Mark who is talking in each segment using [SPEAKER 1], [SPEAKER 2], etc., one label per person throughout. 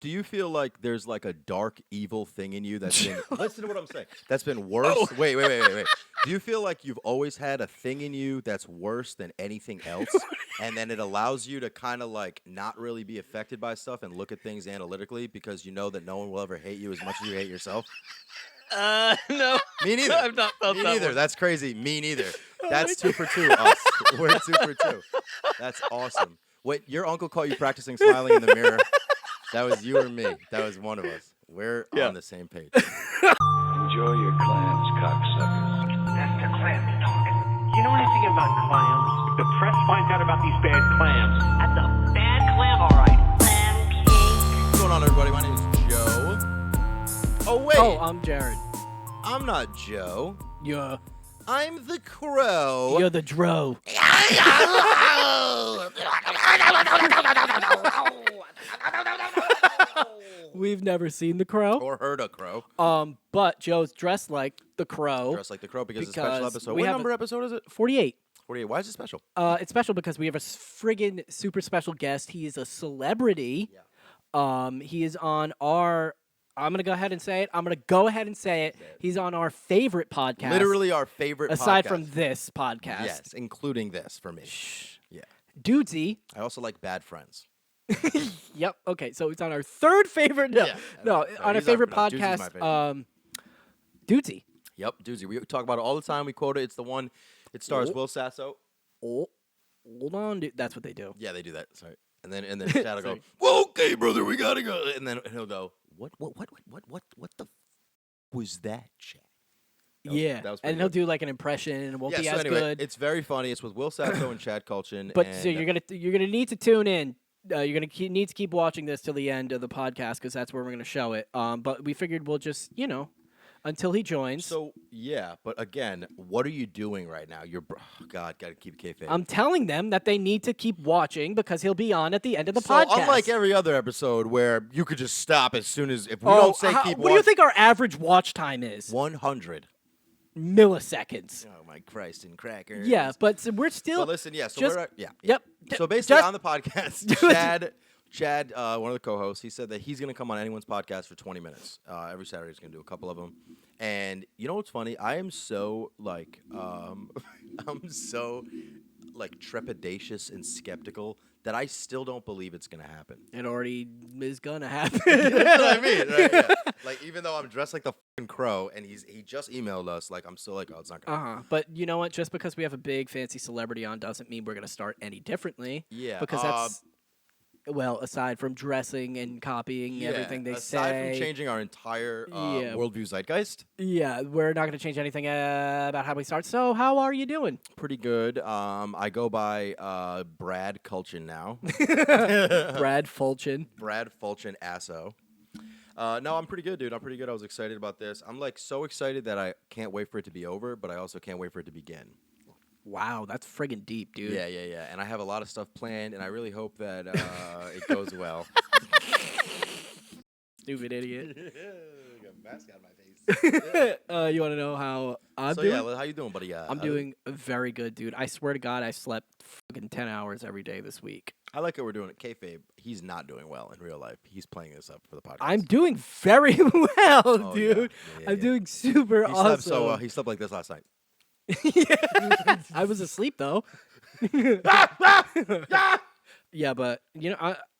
[SPEAKER 1] Do you feel like there's like a dark, evil thing in you that's been... Listen to what I'm saying. That's been worse? Oh. Wait. Do you feel like you've always had a thing in you that's worse than anything else? And then it allows you to kind of like not really be affected by stuff and look at things analytically because you know that no one will ever hate you as much as you hate yourself?
[SPEAKER 2] No.
[SPEAKER 1] Me neither.
[SPEAKER 2] I've not felt
[SPEAKER 1] Me
[SPEAKER 2] that
[SPEAKER 1] neither.
[SPEAKER 2] one.
[SPEAKER 1] That's crazy. Me neither. That's 2 for 2. Us. We're 2 for 2. That's awesome. Wait, your uncle caught you practicing smiling in the mirror. That was you or me. That was one of us. We're on the same page.
[SPEAKER 3] Enjoy your clams, cocksuckers.
[SPEAKER 4] That's the clam talking. You know anything about clams? If the press finds out about these bad clams, that's a bad clam, all right. Clam cake.
[SPEAKER 1] What's going on, everybody? My name is Joe. Oh, wait.
[SPEAKER 2] Oh, I'm Jared.
[SPEAKER 1] I'm not Joe.
[SPEAKER 2] Yeah.
[SPEAKER 1] I'm the Crow.
[SPEAKER 2] You're the Dro. We've never seen the Crow.
[SPEAKER 1] Or heard a crow.
[SPEAKER 2] But Joe's dressed like the Crow.
[SPEAKER 1] Dressed like the crow because it's a special episode.
[SPEAKER 2] we
[SPEAKER 1] What
[SPEAKER 2] have
[SPEAKER 1] number episode is it?
[SPEAKER 2] 48.
[SPEAKER 1] 48. Why is it special?
[SPEAKER 2] It's special because we have a friggin' super special guest. He is a celebrity.
[SPEAKER 1] Yeah.
[SPEAKER 2] He is on our... I'm going to go ahead and say it. He's on our favorite podcast.
[SPEAKER 1] Literally our favorite
[SPEAKER 2] aside
[SPEAKER 1] podcast.
[SPEAKER 2] from this podcast.
[SPEAKER 1] Yes, including this for me. Yeah.
[SPEAKER 2] Dudesy.
[SPEAKER 1] I also like Bad Friends.
[SPEAKER 2] Yep. Okay. So it's on our third favorite. On our favorite podcast.
[SPEAKER 1] Dudesy my favorite.
[SPEAKER 2] Dudesy.
[SPEAKER 1] Yep, Dudesy. We talk about it all the time. We quote it. It's the one. It stars Will Sasso.
[SPEAKER 2] Oh, hold on, dude. That's what they do.
[SPEAKER 1] Yeah, they do that. Sorry. And then Chad will go, well, okay, brother, we gotta go. And then he'll go, what the was that, Chad?
[SPEAKER 2] Yeah, and he'll do like an impression, and it won't be as good.
[SPEAKER 1] It's very funny. It's with Will Sasso and Chad Kultgen.
[SPEAKER 2] But so you're gonna need to tune in. You're gonna need to keep watching this till the end of the podcast because that's where we're gonna show it. But we figured we'll just until he joins.
[SPEAKER 1] So yeah, but again, what are you doing right now? Gotta keep kayfabe.
[SPEAKER 2] I'm telling them that they need to keep watching because he'll be on at the end of the podcast.
[SPEAKER 1] Unlike every other episode where you could just stop as soon as if we don't say keep watching.
[SPEAKER 2] What do you think our average watch time is?
[SPEAKER 1] 100
[SPEAKER 2] milliseconds.
[SPEAKER 1] Oh my Christ and crackers.
[SPEAKER 2] Yeah, but we're still.
[SPEAKER 1] But listen, we're
[SPEAKER 2] Yep.
[SPEAKER 1] So basically, on the podcast, Chad, one of the co-hosts, he said that he's going to come on anyone's podcast for 20 minutes. Every Saturday he's going to do a couple of them. And you know what's funny? I am so, trepidatious and skeptical that I still don't believe it's going to happen.
[SPEAKER 2] It already is going to happen.
[SPEAKER 1] You know what I mean? Right? Yeah. Like, even though I'm dressed like the fucking Crow and he just emailed us, like, I'm still like, oh, it's not going to happen.
[SPEAKER 2] But you know what? Just because we have a big, fancy celebrity on doesn't mean we're going to start any differently.
[SPEAKER 1] Yeah.
[SPEAKER 2] Because that's... Well, aside from dressing and copying everything they say.
[SPEAKER 1] Aside from changing our entire worldview zeitgeist.
[SPEAKER 2] Yeah, we're not going to change anything about how we start. So how are you doing?
[SPEAKER 1] Pretty good. I go by Brad Kultgen now.
[SPEAKER 2] Brad Fulchen.
[SPEAKER 1] Brad Fulchen Asso. No, I'm pretty good, dude. I'm pretty good. I was excited about this. I'm like so excited that I can't wait for it to be over, but I also can't wait for it to begin.
[SPEAKER 2] Wow, that's friggin' deep, dude.
[SPEAKER 1] Yeah. And I have a lot of stuff planned, and I really hope that it goes well.
[SPEAKER 2] Stupid idiot.
[SPEAKER 1] Got a mask out of my face.
[SPEAKER 2] You want to know how I'm doing?
[SPEAKER 1] Yeah, how you doing, buddy?
[SPEAKER 2] I'm doing very good, dude. I swear to God, I slept fucking 10 hours every day this week.
[SPEAKER 1] I like how we're doing it. Kayfabe, he's not doing well in real life. He's playing this up for the podcast.
[SPEAKER 2] I'm doing very well, dude. Yeah. I'm doing super awesome.
[SPEAKER 1] He slept like this last night.
[SPEAKER 2] I was asleep though. Yeah, but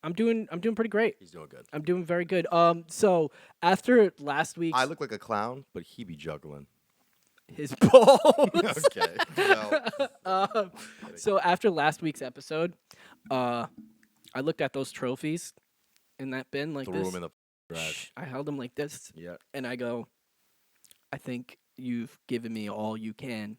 [SPEAKER 2] I'm doing pretty great.
[SPEAKER 1] He's doing good.
[SPEAKER 2] I'm doing very good. So after last week's,
[SPEAKER 1] I look like a clown, but he be juggling
[SPEAKER 2] his balls.
[SPEAKER 1] Okay. Well,
[SPEAKER 2] so after last week's episode, I looked at those trophies in that bin like
[SPEAKER 1] threw
[SPEAKER 2] this.
[SPEAKER 1] Threw them in the trash.
[SPEAKER 2] I held them like this.
[SPEAKER 1] Yeah.
[SPEAKER 2] And I go, I think you've given me all you can,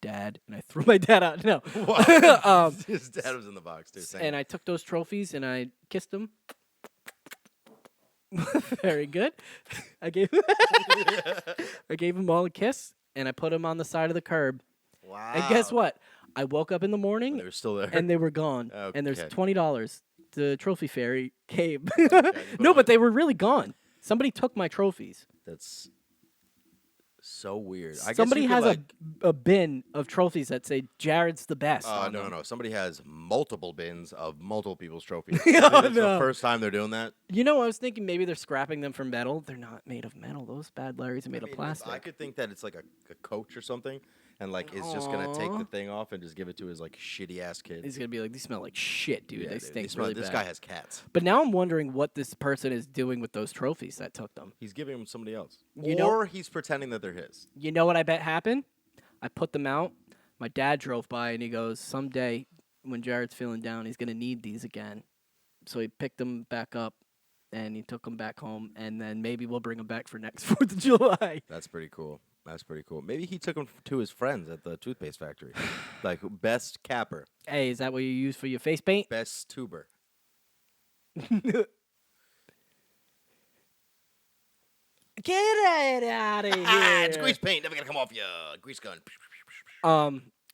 [SPEAKER 2] Dad. And I threw my dad out. No.
[SPEAKER 1] Wow. His dad was in the box, too.
[SPEAKER 2] And I took those trophies and I kissed them. Very good. I gave him all a kiss, and I put them on the side of the curb.
[SPEAKER 1] Wow.
[SPEAKER 2] And guess what? I woke up in the morning.
[SPEAKER 1] They were still there.
[SPEAKER 2] And they were gone.
[SPEAKER 1] Okay.
[SPEAKER 2] And there's $20. The trophy fairy came. No, but they were really gone. Somebody took my trophies.
[SPEAKER 1] That's so weird. I
[SPEAKER 2] Somebody
[SPEAKER 1] guess you
[SPEAKER 2] has
[SPEAKER 1] could,
[SPEAKER 2] a bin of trophies that say Jared's the best. on
[SPEAKER 1] no,
[SPEAKER 2] them.
[SPEAKER 1] no. Somebody has multiple bins of multiple people's trophies.
[SPEAKER 2] Oh,
[SPEAKER 1] It's the
[SPEAKER 2] no.
[SPEAKER 1] first time they're doing that.
[SPEAKER 2] You know, I was thinking maybe they're scrapping them for metal. They're not made of metal. Those bad Larrys are made
[SPEAKER 1] I
[SPEAKER 2] of
[SPEAKER 1] mean,
[SPEAKER 2] plastic.
[SPEAKER 1] I could think that it's like a coach or something, and like is just gonna take
[SPEAKER 2] Aw.
[SPEAKER 1] the thing off and just give it to his like shitty ass kid.
[SPEAKER 2] He's gonna be like, these smell like shit, dude.
[SPEAKER 1] Yeah,
[SPEAKER 2] They
[SPEAKER 1] dude,
[SPEAKER 2] stink
[SPEAKER 1] smell-
[SPEAKER 2] really
[SPEAKER 1] this
[SPEAKER 2] bad.
[SPEAKER 1] guy has cats.
[SPEAKER 2] But now I'm wondering what this person is doing with those trophies that took them.
[SPEAKER 1] He's giving them to somebody else,
[SPEAKER 2] You know-
[SPEAKER 1] or he's pretending that they're his.
[SPEAKER 2] You know what I bet happened? I put them out. My dad drove by and he goes, someday when Jared's feeling down, he's gonna need these again. So he picked them back up and he took them back home, and then maybe we'll bring them back for next 4th of July.
[SPEAKER 1] That's pretty cool. That's pretty cool. Maybe he took them to his friends at the toothpaste factory, like best capper,
[SPEAKER 2] Hey, is that what you use for your face paint?
[SPEAKER 1] best tuber.
[SPEAKER 2] Get it out of here.
[SPEAKER 1] It's grease paint. Never gonna come off you. Grease gun.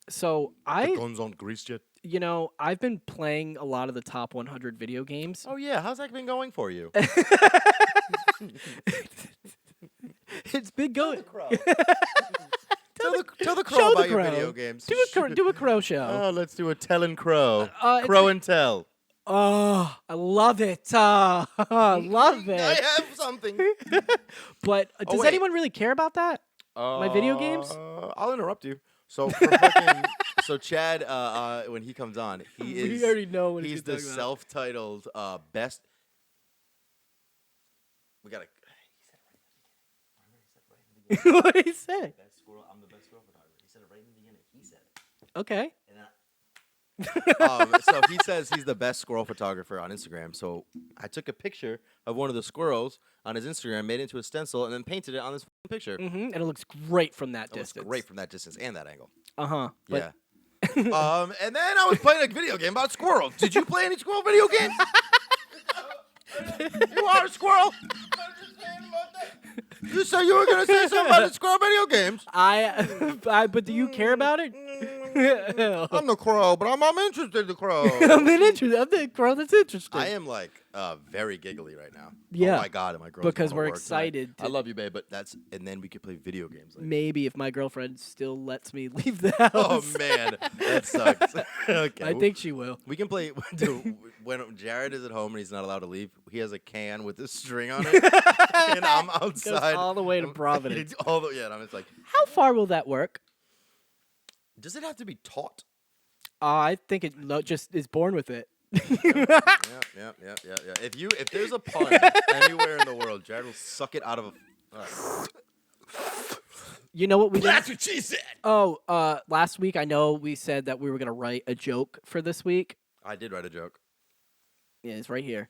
[SPEAKER 2] So
[SPEAKER 1] The gun's on grease jet.
[SPEAKER 2] you know, I've been playing a lot of the top 100 video games.
[SPEAKER 1] Oh yeah, how's that been going for you?
[SPEAKER 2] It's been going.
[SPEAKER 1] Tell the
[SPEAKER 2] Show
[SPEAKER 1] crow
[SPEAKER 2] the
[SPEAKER 1] about your
[SPEAKER 2] crow.
[SPEAKER 1] video games.
[SPEAKER 2] Do a crow show.
[SPEAKER 1] Oh, let's do a tellin' crow.
[SPEAKER 2] It's
[SPEAKER 1] Crow
[SPEAKER 2] a-
[SPEAKER 1] and tell.
[SPEAKER 2] Oh, I love it. I love
[SPEAKER 1] I
[SPEAKER 2] it.
[SPEAKER 1] have something.
[SPEAKER 2] But does
[SPEAKER 1] wait.
[SPEAKER 2] anyone really care about that? My video games?
[SPEAKER 1] I'll interrupt you. So for fucking, so Chad, when he comes on, he is.
[SPEAKER 2] We already know what
[SPEAKER 1] he's
[SPEAKER 2] he's
[SPEAKER 1] the
[SPEAKER 2] talking about.
[SPEAKER 1] self-titled best. We gotta.
[SPEAKER 2] What did he say?
[SPEAKER 1] Best squirrel. I'm the best squirrel photographer. He said it right in the beginning. He said it.
[SPEAKER 2] Okay.
[SPEAKER 1] So he says he's the best squirrel photographer on Instagram. So I took a picture of one of the squirrels on his Instagram, made it into a stencil, and then painted it on this picture.
[SPEAKER 2] And it looks great from that
[SPEAKER 1] It looks
[SPEAKER 2] distance.
[SPEAKER 1] great from that distance and that angle.
[SPEAKER 2] Uh-huh.
[SPEAKER 1] Yeah. And then I was playing a video game about squirrels. Did you play any squirrel video games? You are a squirrel. You said you were gonna say something about the squirrel video games.
[SPEAKER 2] But do you care about it?
[SPEAKER 1] I'm the crow, but I'm interested in the crow.
[SPEAKER 2] I'm interested. I'm the girl that's interesting.
[SPEAKER 1] I am like very giggly right now.
[SPEAKER 2] Yeah.
[SPEAKER 1] Oh my god, and my girl.
[SPEAKER 2] Because we're excited
[SPEAKER 1] I
[SPEAKER 2] to-
[SPEAKER 1] love you, babe, but and then we could play video games. Later.
[SPEAKER 2] Maybe if my girlfriend still lets me leave the house.
[SPEAKER 1] Oh man, that sucks. Okay,
[SPEAKER 2] I think she will.
[SPEAKER 1] we can play. When Jared is at home and he's not allowed to leave, he has a can with a string on it, and I'm outside
[SPEAKER 2] all the way to Providence.
[SPEAKER 1] And I'm just like,
[SPEAKER 2] How far will that work?
[SPEAKER 1] does it have to be taught?
[SPEAKER 2] I think it just is born with it.
[SPEAKER 1] Yeah. If there's a pun anywhere in the world, Jared will suck it out of a.
[SPEAKER 2] You know what we did?
[SPEAKER 1] That's what she said.
[SPEAKER 2] Oh, last week I know we said that we were gonna write a joke for this week.
[SPEAKER 1] I did write a joke.
[SPEAKER 2] Yeah, it's right here.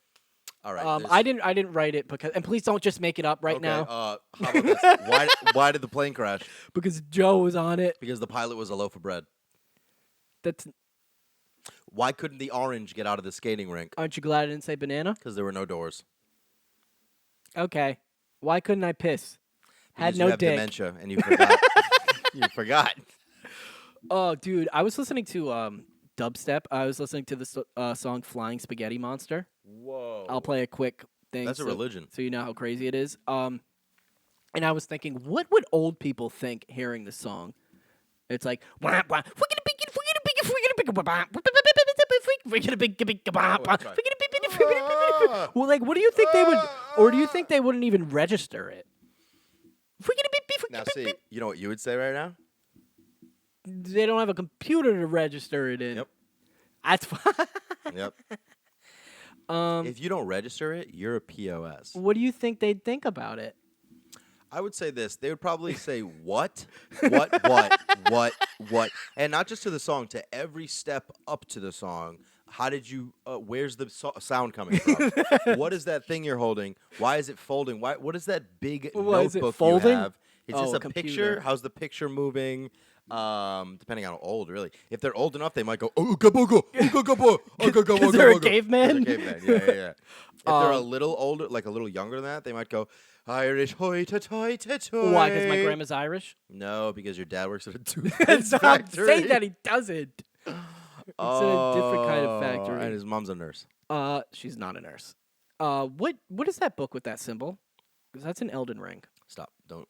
[SPEAKER 1] All right.
[SPEAKER 2] I didn't write it because, and please don't just make it up right
[SPEAKER 1] okay,
[SPEAKER 2] now
[SPEAKER 1] how about this? Why did the plane crash?
[SPEAKER 2] because Joe was on it.
[SPEAKER 1] Because the pilot was a loaf of bread.
[SPEAKER 2] That's
[SPEAKER 1] Why couldn't the orange get out of the skating rink?
[SPEAKER 2] aren't you glad I didn't say banana?
[SPEAKER 1] Because there were no doors.
[SPEAKER 2] Okay. Why couldn't I piss? Had
[SPEAKER 1] Because
[SPEAKER 2] no
[SPEAKER 1] you have
[SPEAKER 2] dick.
[SPEAKER 1] dementia and you forgot. You forgot.
[SPEAKER 2] Oh, dude, I was listening to dubstep. I was listening to the song "Flying Spaghetti Monster."
[SPEAKER 1] Whoa.
[SPEAKER 2] I'll play a quick thing.
[SPEAKER 1] That's a religion.
[SPEAKER 2] so you know how crazy it is. And I was thinking, what would old people think hearing this song? It's like, well, like, what do you think they would, or do you think they wouldn't even register it?
[SPEAKER 1] Now see, you know what you would say right now?
[SPEAKER 2] They don't have a computer to register it in.
[SPEAKER 1] Yep.
[SPEAKER 2] That's fine.
[SPEAKER 1] Yep. If you don't register it, you're a POS.
[SPEAKER 2] What do you think they'd think about it?
[SPEAKER 1] I would say this. They would probably say, what? What? And not just to the song, to every step up to the song. How did you, where's the sound coming from? What is that thing you're holding? Why is it folding? What is that big
[SPEAKER 2] What, is it
[SPEAKER 1] notebook
[SPEAKER 2] folding?
[SPEAKER 1] you have? Is
[SPEAKER 2] Oh,
[SPEAKER 1] this
[SPEAKER 2] a
[SPEAKER 1] a
[SPEAKER 2] computer.
[SPEAKER 1] picture? How's the picture moving? Depending on how old, really. If they're old enough, they might go, oh, because
[SPEAKER 2] they're a caveman?
[SPEAKER 1] Yeah. If they're a little older, like a little younger than that, they might go, Irish hoity-toity-toy.
[SPEAKER 2] Why? Because my grandma's Irish?
[SPEAKER 1] No, because your dad works at a toothpaste
[SPEAKER 2] Stop
[SPEAKER 1] factory.
[SPEAKER 2] saying that he doesn't. It's in a different kind of
[SPEAKER 1] Oh,
[SPEAKER 2] factory.
[SPEAKER 1] And his mom's a nurse.
[SPEAKER 2] She's not a nurse. What is that book with that symbol? Because that's an Elden Ring.
[SPEAKER 1] Stop. Don't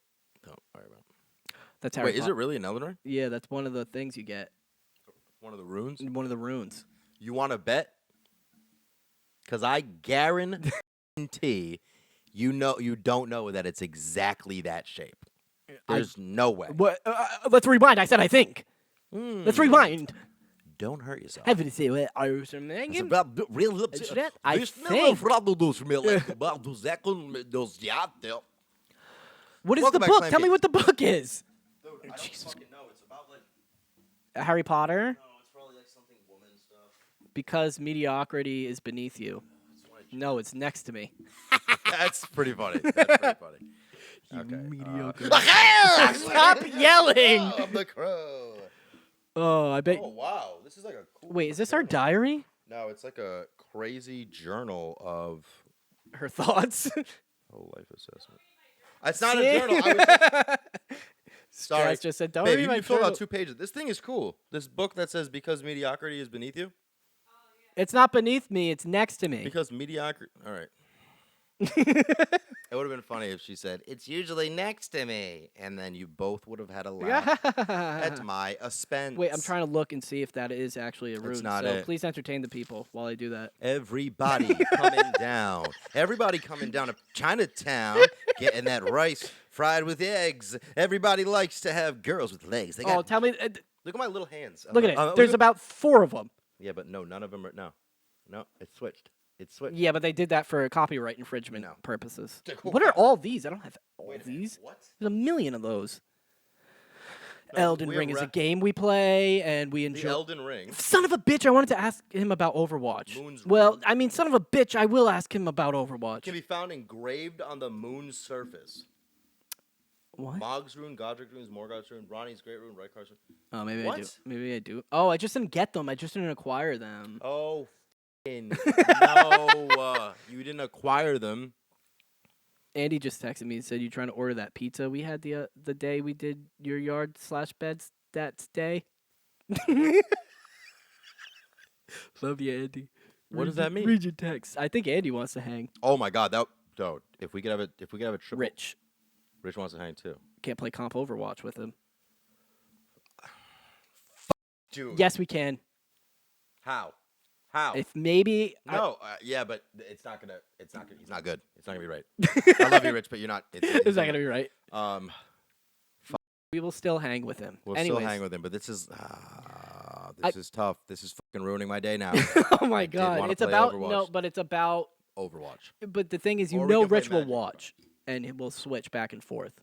[SPEAKER 1] worry about it.
[SPEAKER 2] That's Harry
[SPEAKER 1] Wait, is
[SPEAKER 2] Potter.
[SPEAKER 1] it really an Elden Ring?
[SPEAKER 2] Yeah, that's one of the things you get.
[SPEAKER 1] One of the runes?
[SPEAKER 2] One of the runes.
[SPEAKER 1] You want to bet? Because I guarantee you don't know that it's exactly that shape. There's no way.
[SPEAKER 2] What? Let's rewind. I said I think. Let's rewind.
[SPEAKER 1] Don't hurt yourself.
[SPEAKER 2] Have to say what I was saying. I think. What is
[SPEAKER 1] Welcome
[SPEAKER 2] the
[SPEAKER 1] back,
[SPEAKER 2] book?
[SPEAKER 1] Clam
[SPEAKER 2] Tell me
[SPEAKER 1] Geek.
[SPEAKER 2] what the book is.
[SPEAKER 1] Dude, I don't fucking know. It's about like
[SPEAKER 2] Harry Potter.
[SPEAKER 1] no, it's probably like something woman stuff.
[SPEAKER 2] Because mediocrity is beneath you. No, it's next to me.
[SPEAKER 1] That's pretty funny. That's pretty funny. Okay.
[SPEAKER 2] Mediocre. Stop yelling!
[SPEAKER 1] I'm the crow.
[SPEAKER 2] Oh, I bet.
[SPEAKER 1] Oh wow, this is like a cool.
[SPEAKER 2] Wait, is this our diary?
[SPEAKER 1] No, it's like a crazy journal of
[SPEAKER 2] Her thoughts.
[SPEAKER 1] whole life assessment. It's not a journal. I was sorry.
[SPEAKER 2] Stress just said, "Don't
[SPEAKER 1] Babe,
[SPEAKER 2] read
[SPEAKER 1] you
[SPEAKER 2] my
[SPEAKER 1] can fill
[SPEAKER 2] journal."
[SPEAKER 1] out 2 pages. This thing is cool. This book that says "Because mediocrity is beneath you."
[SPEAKER 2] It's not beneath me. It's next to me.
[SPEAKER 1] Because mediocrity. All right. It would have been funny if she said, "It's usually next to me," and then you both would have had a laugh at my expense.
[SPEAKER 2] Wait, I'm trying to look and see if that is actually a rune.
[SPEAKER 1] not
[SPEAKER 2] so
[SPEAKER 1] it.
[SPEAKER 2] please entertain the people while I do that.
[SPEAKER 1] Everybody coming down. Everybody coming down to Chinatown, getting that rice fried with eggs. Everybody likes to have girls with legs. They got,
[SPEAKER 2] Oh, tell me.
[SPEAKER 1] look at my little hands.
[SPEAKER 2] Look at it. There's about 4 of them.
[SPEAKER 1] Yeah, but no, none of them are. No, it switched. It switched.
[SPEAKER 2] Yeah, but they did that for copyright infringement
[SPEAKER 1] No.
[SPEAKER 2] purposes.
[SPEAKER 1] Wow.
[SPEAKER 2] What are all these? I don't have all
[SPEAKER 1] Wait a minute,
[SPEAKER 2] these.
[SPEAKER 1] what?
[SPEAKER 2] There's a million of those.
[SPEAKER 1] No,
[SPEAKER 2] Elden
[SPEAKER 1] we
[SPEAKER 2] Ring is a
[SPEAKER 1] rep-
[SPEAKER 2] game we play, and we
[SPEAKER 1] The
[SPEAKER 2] enjoy.
[SPEAKER 1] Elden Ring.
[SPEAKER 2] Son of a bitch! I wanted to ask him about Overwatch.
[SPEAKER 1] Moon's
[SPEAKER 2] Well,
[SPEAKER 1] rune.
[SPEAKER 2] I mean, son of a bitch! I will ask him about Overwatch.
[SPEAKER 1] Can be found engraved on the moon's surface.
[SPEAKER 2] What?
[SPEAKER 1] Mog's rune, Godric's rune, Morgoth's rune, Ronnie's great rune, Rykar's rune.
[SPEAKER 2] Oh, maybe I do.
[SPEAKER 1] What?
[SPEAKER 2] Maybe I do. Oh, I just didn't get them. I just didn't acquire them.
[SPEAKER 1] Oh, no! You didn't acquire them.
[SPEAKER 2] Andy just texted me and said, "You trying to order that pizza we had the day we did your yard/beds that day?" Love you, Andy.
[SPEAKER 1] What does that mean?
[SPEAKER 2] Read your text. I think Andy wants to hang.
[SPEAKER 1] Oh my God, dude! If we could have a triple.
[SPEAKER 2] Rich
[SPEAKER 1] Rich wants to hang too.
[SPEAKER 2] can't play comp Overwatch with him.
[SPEAKER 1] Dude.
[SPEAKER 2] Yes, we can.
[SPEAKER 1] How?
[SPEAKER 2] If maybe
[SPEAKER 1] No. Yeah, but it's not gonna. He's not good. It's not gonna be right. I love you, Rich, but you're not.
[SPEAKER 2] it's not gonna be right. We will still hang with him.
[SPEAKER 1] We'll
[SPEAKER 2] Anyways.
[SPEAKER 1] still hang with him, but this is tough. This is fucking ruining my day now.
[SPEAKER 2] Oh my
[SPEAKER 1] did
[SPEAKER 2] God!
[SPEAKER 1] wanna
[SPEAKER 2] It's
[SPEAKER 1] play
[SPEAKER 2] about
[SPEAKER 1] Overwatch.
[SPEAKER 2] but it's about.
[SPEAKER 1] Overwatch.
[SPEAKER 2] But the thing is, you
[SPEAKER 1] Or we
[SPEAKER 2] know,
[SPEAKER 1] can play
[SPEAKER 2] Rich will
[SPEAKER 1] Magic.
[SPEAKER 2] watch, and we'll switch back and forth.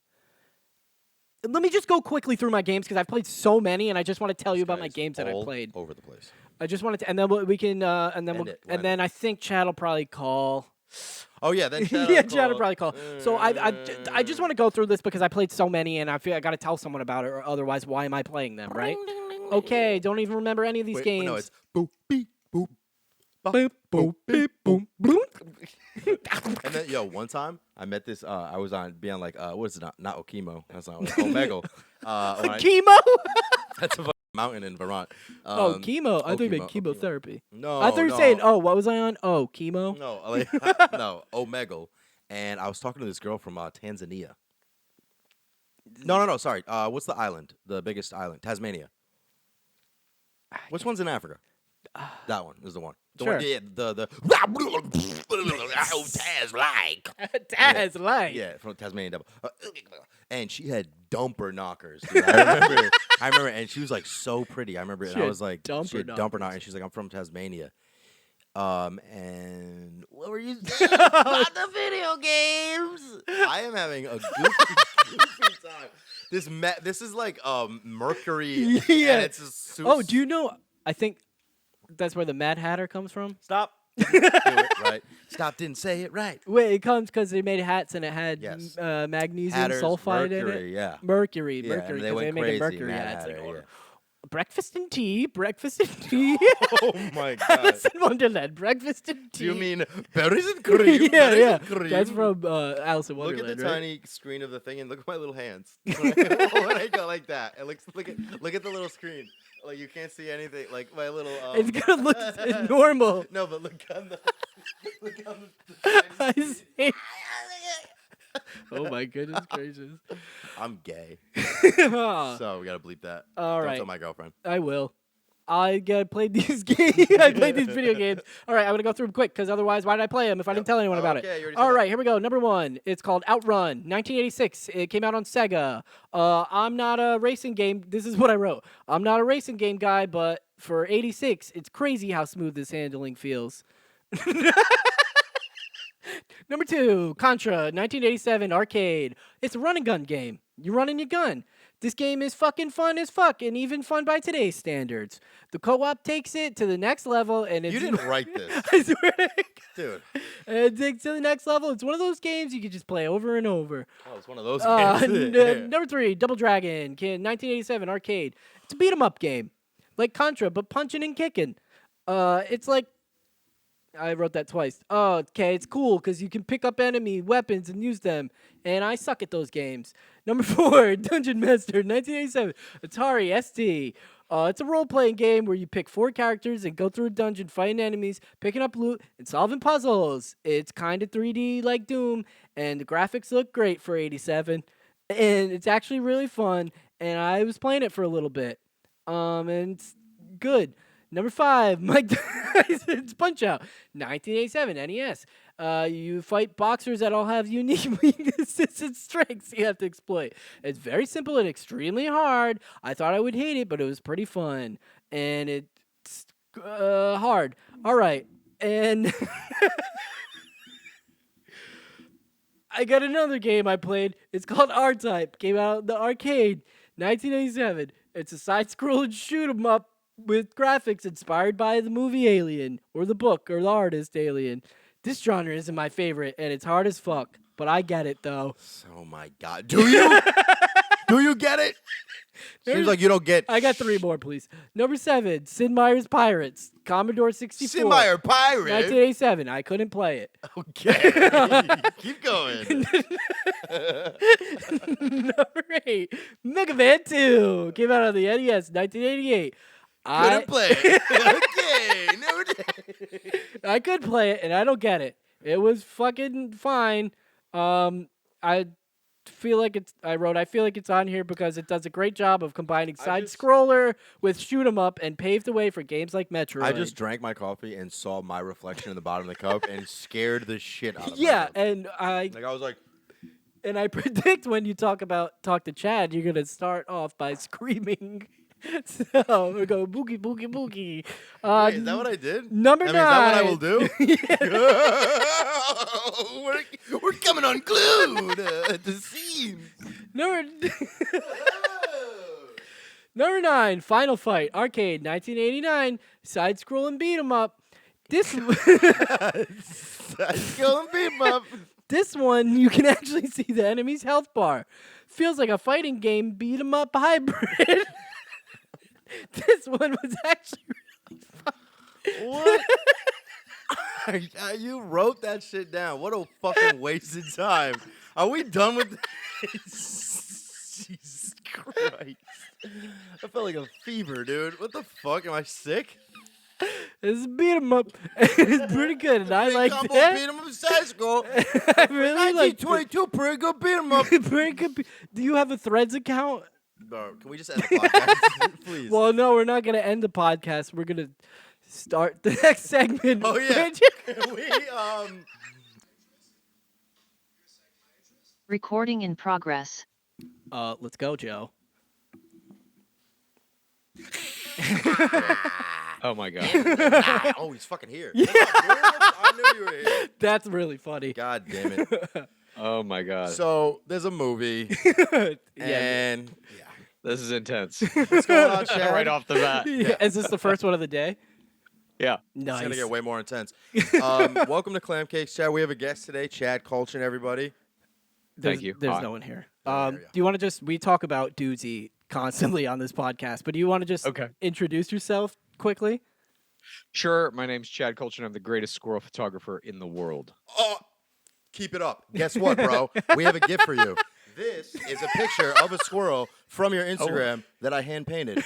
[SPEAKER 2] Let me just go quickly through my games because I've played so many, and I just want to tell you about my
[SPEAKER 1] Guys,
[SPEAKER 2] games that I
[SPEAKER 1] all
[SPEAKER 2] played.
[SPEAKER 1] over the place.
[SPEAKER 2] I just wanted to, and then we can, and then
[SPEAKER 1] End
[SPEAKER 2] we'll,
[SPEAKER 1] it.
[SPEAKER 2] and then I think Chad will probably call.
[SPEAKER 1] Oh yeah, then
[SPEAKER 2] Yeah, Chad will probably call. So I just want to go through this because I played so many, and I feel I got to tell someone about it, or otherwise, why am I playing them, right? Okay, don't even remember any of these games.
[SPEAKER 1] No, it's boop beep boop.
[SPEAKER 2] boop boop beep boom boom.
[SPEAKER 1] And then one time I met this. I was on like what is it? Not Okemo. That's not Omegle.
[SPEAKER 2] Chemo.
[SPEAKER 1] That's a fucking mountain in Vermont.
[SPEAKER 2] Oh, chemo. I thought you meant
[SPEAKER 1] Okemo.
[SPEAKER 2] chemotherapy.
[SPEAKER 1] No,
[SPEAKER 2] I thought you were
[SPEAKER 1] no.
[SPEAKER 2] saying, oh, what was I on? Oh, chemo.
[SPEAKER 1] No, no, Omegle. And I was talking to this girl from Tanzania. No. Sorry. What's the island? The biggest island? Tasmania. Which one's in Africa? That one is the one. The
[SPEAKER 2] Sure.
[SPEAKER 1] one, yeah, the Taz like.
[SPEAKER 2] Taz, like.
[SPEAKER 1] Yeah, from Tasmanian Devil. And she had dumper knockers. Dude. I remember, and she was like so pretty. I remember,
[SPEAKER 2] She
[SPEAKER 1] and I
[SPEAKER 2] had
[SPEAKER 1] was like,
[SPEAKER 2] dumper
[SPEAKER 1] she had dumper
[SPEAKER 2] knockers.
[SPEAKER 1] knockers. And she's like, I'm from Tasmania. And what were you saying about the video games? I am having a goofy time. This is like Mercury.
[SPEAKER 2] Yeah.
[SPEAKER 1] And it's a
[SPEAKER 2] Oh, do you know? I think that's where the Mad Hatter comes from.
[SPEAKER 1] Stop. Do it right. Stop. Didn't say it right.
[SPEAKER 2] Wait, it comes because they made hats and it had
[SPEAKER 1] Yes.
[SPEAKER 2] magnesium
[SPEAKER 1] Hatters,
[SPEAKER 2] sulfide in
[SPEAKER 1] Mercury,
[SPEAKER 2] it.
[SPEAKER 1] yeah.
[SPEAKER 2] Mercury,
[SPEAKER 1] Yeah,
[SPEAKER 2] Mercury.
[SPEAKER 1] and they
[SPEAKER 2] 'cause
[SPEAKER 1] went
[SPEAKER 2] making
[SPEAKER 1] crazy.
[SPEAKER 2] Mercury
[SPEAKER 1] Mad
[SPEAKER 2] hats.
[SPEAKER 1] Hatter, yeah.
[SPEAKER 2] Breakfast and tea. Breakfast and tea.
[SPEAKER 1] Oh my God.
[SPEAKER 2] Alice in Wonderland. Breakfast and tea.
[SPEAKER 1] Do you mean berries and cream?
[SPEAKER 2] yeah,
[SPEAKER 1] Berries
[SPEAKER 2] yeah.
[SPEAKER 1] and cream?
[SPEAKER 2] That's from Alice in
[SPEAKER 1] Look
[SPEAKER 2] Wonderland.
[SPEAKER 1] at the
[SPEAKER 2] right?
[SPEAKER 1] tiny screen of the thing and look at my little hands. When I go like that, it looks. Look at the little screen. Like you can't see anything. Like my little.
[SPEAKER 2] It's gonna look normal.
[SPEAKER 1] No, but look on the. Look on the.
[SPEAKER 2] I see. Oh my goodness gracious.
[SPEAKER 1] I'm gay,
[SPEAKER 2] All
[SPEAKER 1] so we gotta bleep that. Don't
[SPEAKER 2] right.
[SPEAKER 1] tell my girlfriend.
[SPEAKER 2] I will. I played these games. I played these video games. All right, I'm gonna go through them quick because otherwise, why did I play them if I didn't tell anyone about
[SPEAKER 1] okay,
[SPEAKER 2] it?
[SPEAKER 1] you already said
[SPEAKER 2] All
[SPEAKER 1] that.
[SPEAKER 2] right, here we go. Number 1. It's called Outrun, 1986. It came out on Sega. I'm not a racing game. This is what I wrote. I'm not a racing game guy, but for 86, it's crazy how smooth this handling feels. Number 2, Contra, 1987 arcade. It's a run and gun game. You run and you gun. This game is fucking fun as fuck, and even fun by today's standards. The co-op takes it to the next level, and it's...
[SPEAKER 1] You didn't write this,
[SPEAKER 2] I swear to God.
[SPEAKER 1] dude.
[SPEAKER 2] It takes to the next level. It's one of those games you can just play over and over.
[SPEAKER 1] Oh, it's one of those games.
[SPEAKER 2] Number 3, Double Dragon, 1987 arcade. It's a beat 'em up game, like Contra, but punching and kicking. It's like... I wrote that twice. Oh, okay, it's cool because you can pick up enemy weapons and use them, and I suck at those games. Number 4, Dungeon Master, 1987, Atari ST. It's a role-playing game where you pick 4 characters and go through a dungeon fighting enemies, picking up loot, and solving puzzles. It's kind of 3D like Doom, and the graphics look great for 87, and it's actually really fun, and I was playing it for a little bit, and it's good. Number 5, Mike Tyson's Punch-Out! 1987 NES. You fight boxers that all have unique weaknesses and strengths you have to exploit. It's very simple and extremely hard. I thought I would hate it, but it was pretty fun. And it's hard. All right. And I got another game I played. It's called R-Type. Came out in the arcade. 1987. It's a side-scrolling shoot-'em-up with graphics inspired by the movie Alien, or the book, or the artist Alien. This genre isn't my favorite, and it's hard as fuck, but I get it, though.
[SPEAKER 1] Oh my god. Do you? Do you get it? Seems like you don't get...
[SPEAKER 2] I got 3 more, please. Number 7, Sid Meier's Pirates, Commodore 64.
[SPEAKER 1] Sid Meier Pirate?
[SPEAKER 2] 1987. I couldn't play it.
[SPEAKER 1] Okay. Keep going.
[SPEAKER 2] Number 8, Mega Man 2. Came out on the NES, 1988.
[SPEAKER 1] Couldn't play it. Okay. No,
[SPEAKER 2] I could play it, and I don't get it. It was fucking fine. I feel like it's on here because it does a great job of combining side-scroller with shoot-'em-up and paved the way for games like Metroid.
[SPEAKER 1] I just drank my coffee and saw my reflection in the bottom of the cup and scared the shit out of me.
[SPEAKER 2] Yeah, and I
[SPEAKER 1] was like...
[SPEAKER 2] And I predict when you talk to Chad, you're going to start off by screaming... So we go boogie boogie boogie.
[SPEAKER 1] Wait, is that what I did?
[SPEAKER 2] Number 9.
[SPEAKER 1] Is that what I will do? we're coming unglued at the seams.
[SPEAKER 2] Number 9, Final Fight Arcade, 1989, side-scrolling beat 'em up.
[SPEAKER 1] Side-scrolling beat 'em up.
[SPEAKER 2] This one, you can actually see the enemy's health bar. Feels like a fighting game beat 'em up hybrid. This one was actually really fun.
[SPEAKER 1] What? You wrote that shit down. What a fucking waste of time. Are we done with this? Jesus Christ. I felt like a fever, dude. What the fuck? Am I sick?
[SPEAKER 2] This beat 'em up. It's pretty good, and I like
[SPEAKER 1] combo
[SPEAKER 2] that.
[SPEAKER 1] beat 'em up side scroll.
[SPEAKER 2] I really like
[SPEAKER 1] 1922, pretty good beat 'em up.
[SPEAKER 2] Pretty good. Do you have a Threads account?
[SPEAKER 1] Bro, can we just end the podcast, please?
[SPEAKER 2] Well, no, we're not gonna end the podcast. We're gonna start the next segment.
[SPEAKER 1] Oh yeah.
[SPEAKER 5] Recording in progress.
[SPEAKER 2] Let's go, Joe.
[SPEAKER 6] Oh my god.
[SPEAKER 1] Oh, he's fucking here. Yeah. I knew you were here.
[SPEAKER 2] That's really funny.
[SPEAKER 1] God damn it.
[SPEAKER 6] Oh my god.
[SPEAKER 1] So there's a movie, and
[SPEAKER 6] This is intense.
[SPEAKER 1] what's going on, Chad?
[SPEAKER 6] Right off the bat.
[SPEAKER 2] Yeah. Is this the first one of the day?
[SPEAKER 6] Yeah.
[SPEAKER 2] Nice.
[SPEAKER 1] It's gonna get way more intense. Welcome to Clam Cakes, Chad. We have a guest today, Chad Kultgen, everybody.
[SPEAKER 6] Thank you.
[SPEAKER 2] There's
[SPEAKER 6] Hi.
[SPEAKER 2] no one here.
[SPEAKER 1] Oh,
[SPEAKER 2] Do you want to just? We talk about Dudesy constantly on this podcast, but do you want to just introduce yourself quickly?
[SPEAKER 6] Sure. My name's Chad Kultgen. I'm the greatest squirrel photographer in the world.
[SPEAKER 1] Oh, keep it up. Guess what, bro? We have a gift for you. This is a picture of a squirrel from your Instagram that I hand painted.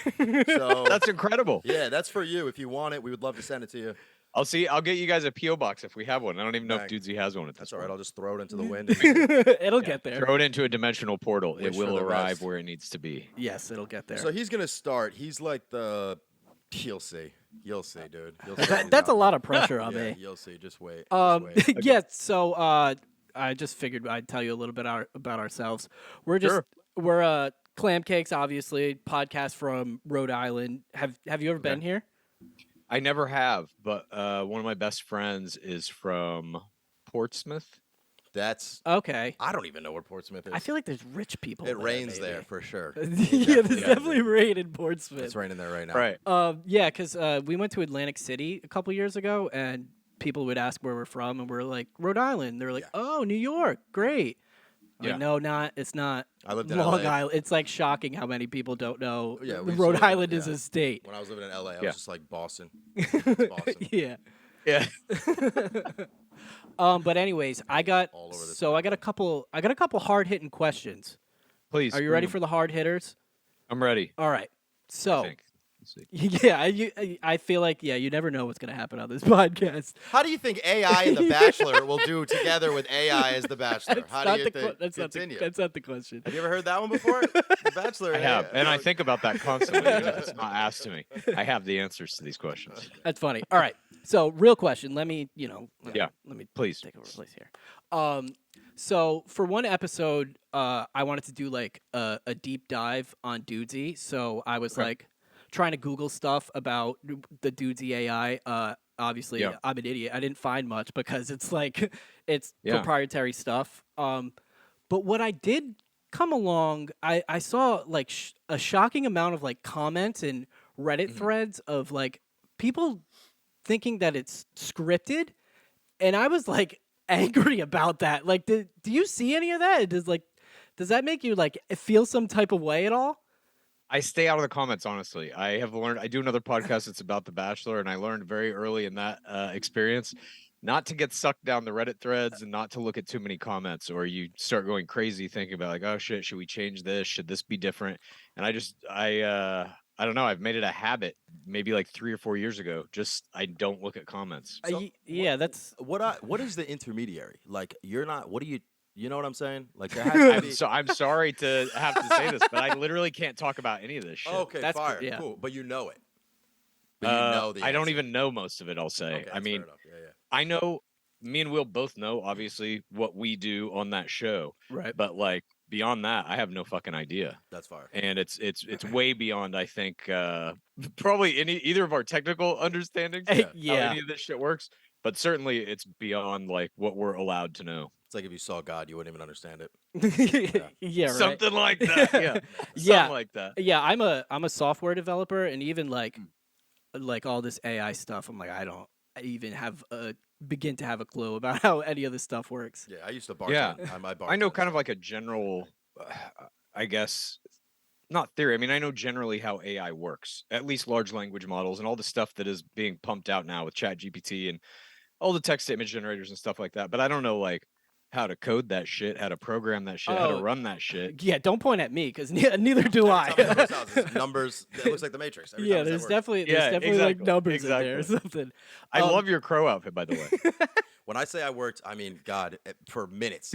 [SPEAKER 1] So
[SPEAKER 6] That's incredible.
[SPEAKER 1] yeah, that's for you. If you want it, we would love to send it to you.
[SPEAKER 6] I'll get you guys a PO box if we have one. I don't even know if
[SPEAKER 1] Bang.
[SPEAKER 6] Dudesy has one at this
[SPEAKER 1] That's all right.
[SPEAKER 6] point.
[SPEAKER 1] I'll just throw it into the wind. And
[SPEAKER 2] It'll
[SPEAKER 6] Yeah,
[SPEAKER 2] get there.
[SPEAKER 6] Throw it into a dimensional portal.
[SPEAKER 1] Wish
[SPEAKER 6] It
[SPEAKER 1] for
[SPEAKER 6] will
[SPEAKER 1] the
[SPEAKER 6] arrive
[SPEAKER 1] best.
[SPEAKER 6] where it needs to be.
[SPEAKER 2] Yes, it'll get there.
[SPEAKER 1] So he's gonna start. He's like the. You'll see. You'll see, dude. You'll see what he's
[SPEAKER 2] That's a
[SPEAKER 1] about.
[SPEAKER 2] lot of pressure on
[SPEAKER 1] Yeah,
[SPEAKER 2] me.
[SPEAKER 1] you'll see. Just wait. Just wait.
[SPEAKER 2] Yeah. So I just figured I'd tell you a little bit about ourselves. We're Clam Cakes, obviously, podcast from Rhode Island. Have you ever been here?
[SPEAKER 6] I never have, but one of my best friends is from Portsmouth.
[SPEAKER 1] That's.
[SPEAKER 2] Okay.
[SPEAKER 1] I don't even know where Portsmouth is.
[SPEAKER 2] I feel like there's rich people.
[SPEAKER 1] it
[SPEAKER 2] there,
[SPEAKER 1] rains there
[SPEAKER 2] maybe.
[SPEAKER 1] for sure.
[SPEAKER 2] Yeah, there's definitely rain in Portsmouth.
[SPEAKER 1] It's raining there right now.
[SPEAKER 6] Right.
[SPEAKER 2] Yeah, because we went to Atlantic City a couple years ago, and people would ask where we're from, and we're like, Rhode Island. They're like,
[SPEAKER 1] Yeah.
[SPEAKER 2] oh, New York, great. I'm
[SPEAKER 6] Yeah.
[SPEAKER 2] like, no, it's not.
[SPEAKER 1] I lived in
[SPEAKER 2] Long
[SPEAKER 1] LA.
[SPEAKER 2] Island. It's like shocking how many people don't know
[SPEAKER 1] Yeah, we
[SPEAKER 2] Rhode
[SPEAKER 1] used to live-
[SPEAKER 2] Island is
[SPEAKER 1] yeah.
[SPEAKER 2] a state.
[SPEAKER 1] When I was living in LA, I
[SPEAKER 6] Yeah.
[SPEAKER 1] was just like Boston. It's Boston.
[SPEAKER 2] Yeah.
[SPEAKER 6] Yeah.
[SPEAKER 2] But anyways, I got
[SPEAKER 1] All over this
[SPEAKER 2] I got a couple hard hitting questions.
[SPEAKER 6] Please.
[SPEAKER 2] Are you ready for the hard hitters?
[SPEAKER 6] I'm ready.
[SPEAKER 2] All right.
[SPEAKER 6] I
[SPEAKER 2] So
[SPEAKER 6] think. Let's see.
[SPEAKER 2] yeah, I feel like you never know what's gonna happen on this podcast.
[SPEAKER 1] How do you think AI and The Bachelor will do together with AI as The Bachelor?
[SPEAKER 2] That's
[SPEAKER 1] How
[SPEAKER 2] not
[SPEAKER 1] do you
[SPEAKER 2] the
[SPEAKER 1] think?
[SPEAKER 2] that's not
[SPEAKER 1] Continue.
[SPEAKER 2] that's not the question.
[SPEAKER 1] Have you ever heard that one before? The Bachelor.
[SPEAKER 6] I have, and I
[SPEAKER 1] no,
[SPEAKER 6] think about that constantly. Even if it's not asked to me. I have the answers to these questions.
[SPEAKER 2] That's funny. All right. So, real question. Let me,
[SPEAKER 6] Yeah.
[SPEAKER 2] let me
[SPEAKER 6] Please.
[SPEAKER 2] take over place here. So for one episode, I wanted to do like a deep dive on Dudesy. So I was
[SPEAKER 6] Okay.
[SPEAKER 2] like trying to Google stuff about the Dudesy AI. Obviously,
[SPEAKER 6] Yeah.
[SPEAKER 2] I'm an idiot. I didn't find much because it's like it's
[SPEAKER 6] Yeah.
[SPEAKER 2] proprietary stuff. But what I did come along, I saw like a shocking amount of like comments and Reddit
[SPEAKER 6] Mm-hmm.
[SPEAKER 2] threads of like people thinking that it's scripted, and I was like angry about that. Like, do you see any of that? Does that make you like feel some type of way at all?
[SPEAKER 6] I stay out of the comments, honestly. I have learned. I do another podcast that's about The Bachelor, and I learned very early in that experience not to get sucked down the Reddit threads and not to look at too many comments, or you start going crazy thinking about like, oh shit, should we change this? Should this be different? And I don't know. I've made it a habit, maybe like 3 or 4 years ago. Just I don't look at comments.
[SPEAKER 1] So,
[SPEAKER 2] Yeah, that's
[SPEAKER 1] What is the intermediary? Like, you're not. What do you? You know what I'm saying? Like, there has to be.
[SPEAKER 6] I'm sorry to have to say this, but I literally can't talk about any of this shit.
[SPEAKER 1] Okay,
[SPEAKER 2] That's
[SPEAKER 1] fire,
[SPEAKER 2] yeah.
[SPEAKER 1] cool. But you know it. But you know the.
[SPEAKER 6] I don't
[SPEAKER 1] answer.
[SPEAKER 6] even know most of it. I'll say.
[SPEAKER 1] Okay,
[SPEAKER 6] I
[SPEAKER 1] that's
[SPEAKER 6] mean,
[SPEAKER 1] fair enough. Yeah.
[SPEAKER 6] I know. Me and Will both know, obviously, what we do on that show.
[SPEAKER 2] right.
[SPEAKER 6] But like beyond that, I have no fucking idea.
[SPEAKER 1] That's fire.
[SPEAKER 6] And it's way beyond, I think, probably either of our technical understandings how
[SPEAKER 2] Yeah.
[SPEAKER 6] any of this shit works. But certainly, it's beyond like what we're allowed to know.
[SPEAKER 1] It's like if you saw God, you wouldn't even understand it.
[SPEAKER 2] Yeah, right.
[SPEAKER 6] Something like that. Yeah.
[SPEAKER 2] Yeah.
[SPEAKER 6] Something like that.
[SPEAKER 2] Yeah, I'm a software developer, and even like all this AI stuff, I'm like, I don't even begin to have a clue about how any of this stuff works.
[SPEAKER 1] Yeah, I used to
[SPEAKER 6] Yeah.
[SPEAKER 1] bartend.
[SPEAKER 6] I know kind of like a general, I guess, not theory. I mean, I know generally how AI works, at least large language models and all the stuff that is being pumped out now with ChatGPT and all the text image generators and stuff like that. But I don't know like how to code that shit, how to program that shit, how to
[SPEAKER 2] Oh.
[SPEAKER 6] run that shit.
[SPEAKER 2] Yeah, don't point at me because neither do I.
[SPEAKER 1] Numbers. It looks like the Matrix. Every
[SPEAKER 2] Yeah,
[SPEAKER 1] time that
[SPEAKER 2] there's
[SPEAKER 1] works.
[SPEAKER 2] definitely
[SPEAKER 6] Yeah,
[SPEAKER 2] like
[SPEAKER 6] exactly,
[SPEAKER 2] numbers in there or
[SPEAKER 6] exactly.
[SPEAKER 2] something.
[SPEAKER 6] I
[SPEAKER 2] Um,
[SPEAKER 6] love your crow outfit, by the way.
[SPEAKER 1] When I say I worked, I mean God for minutes.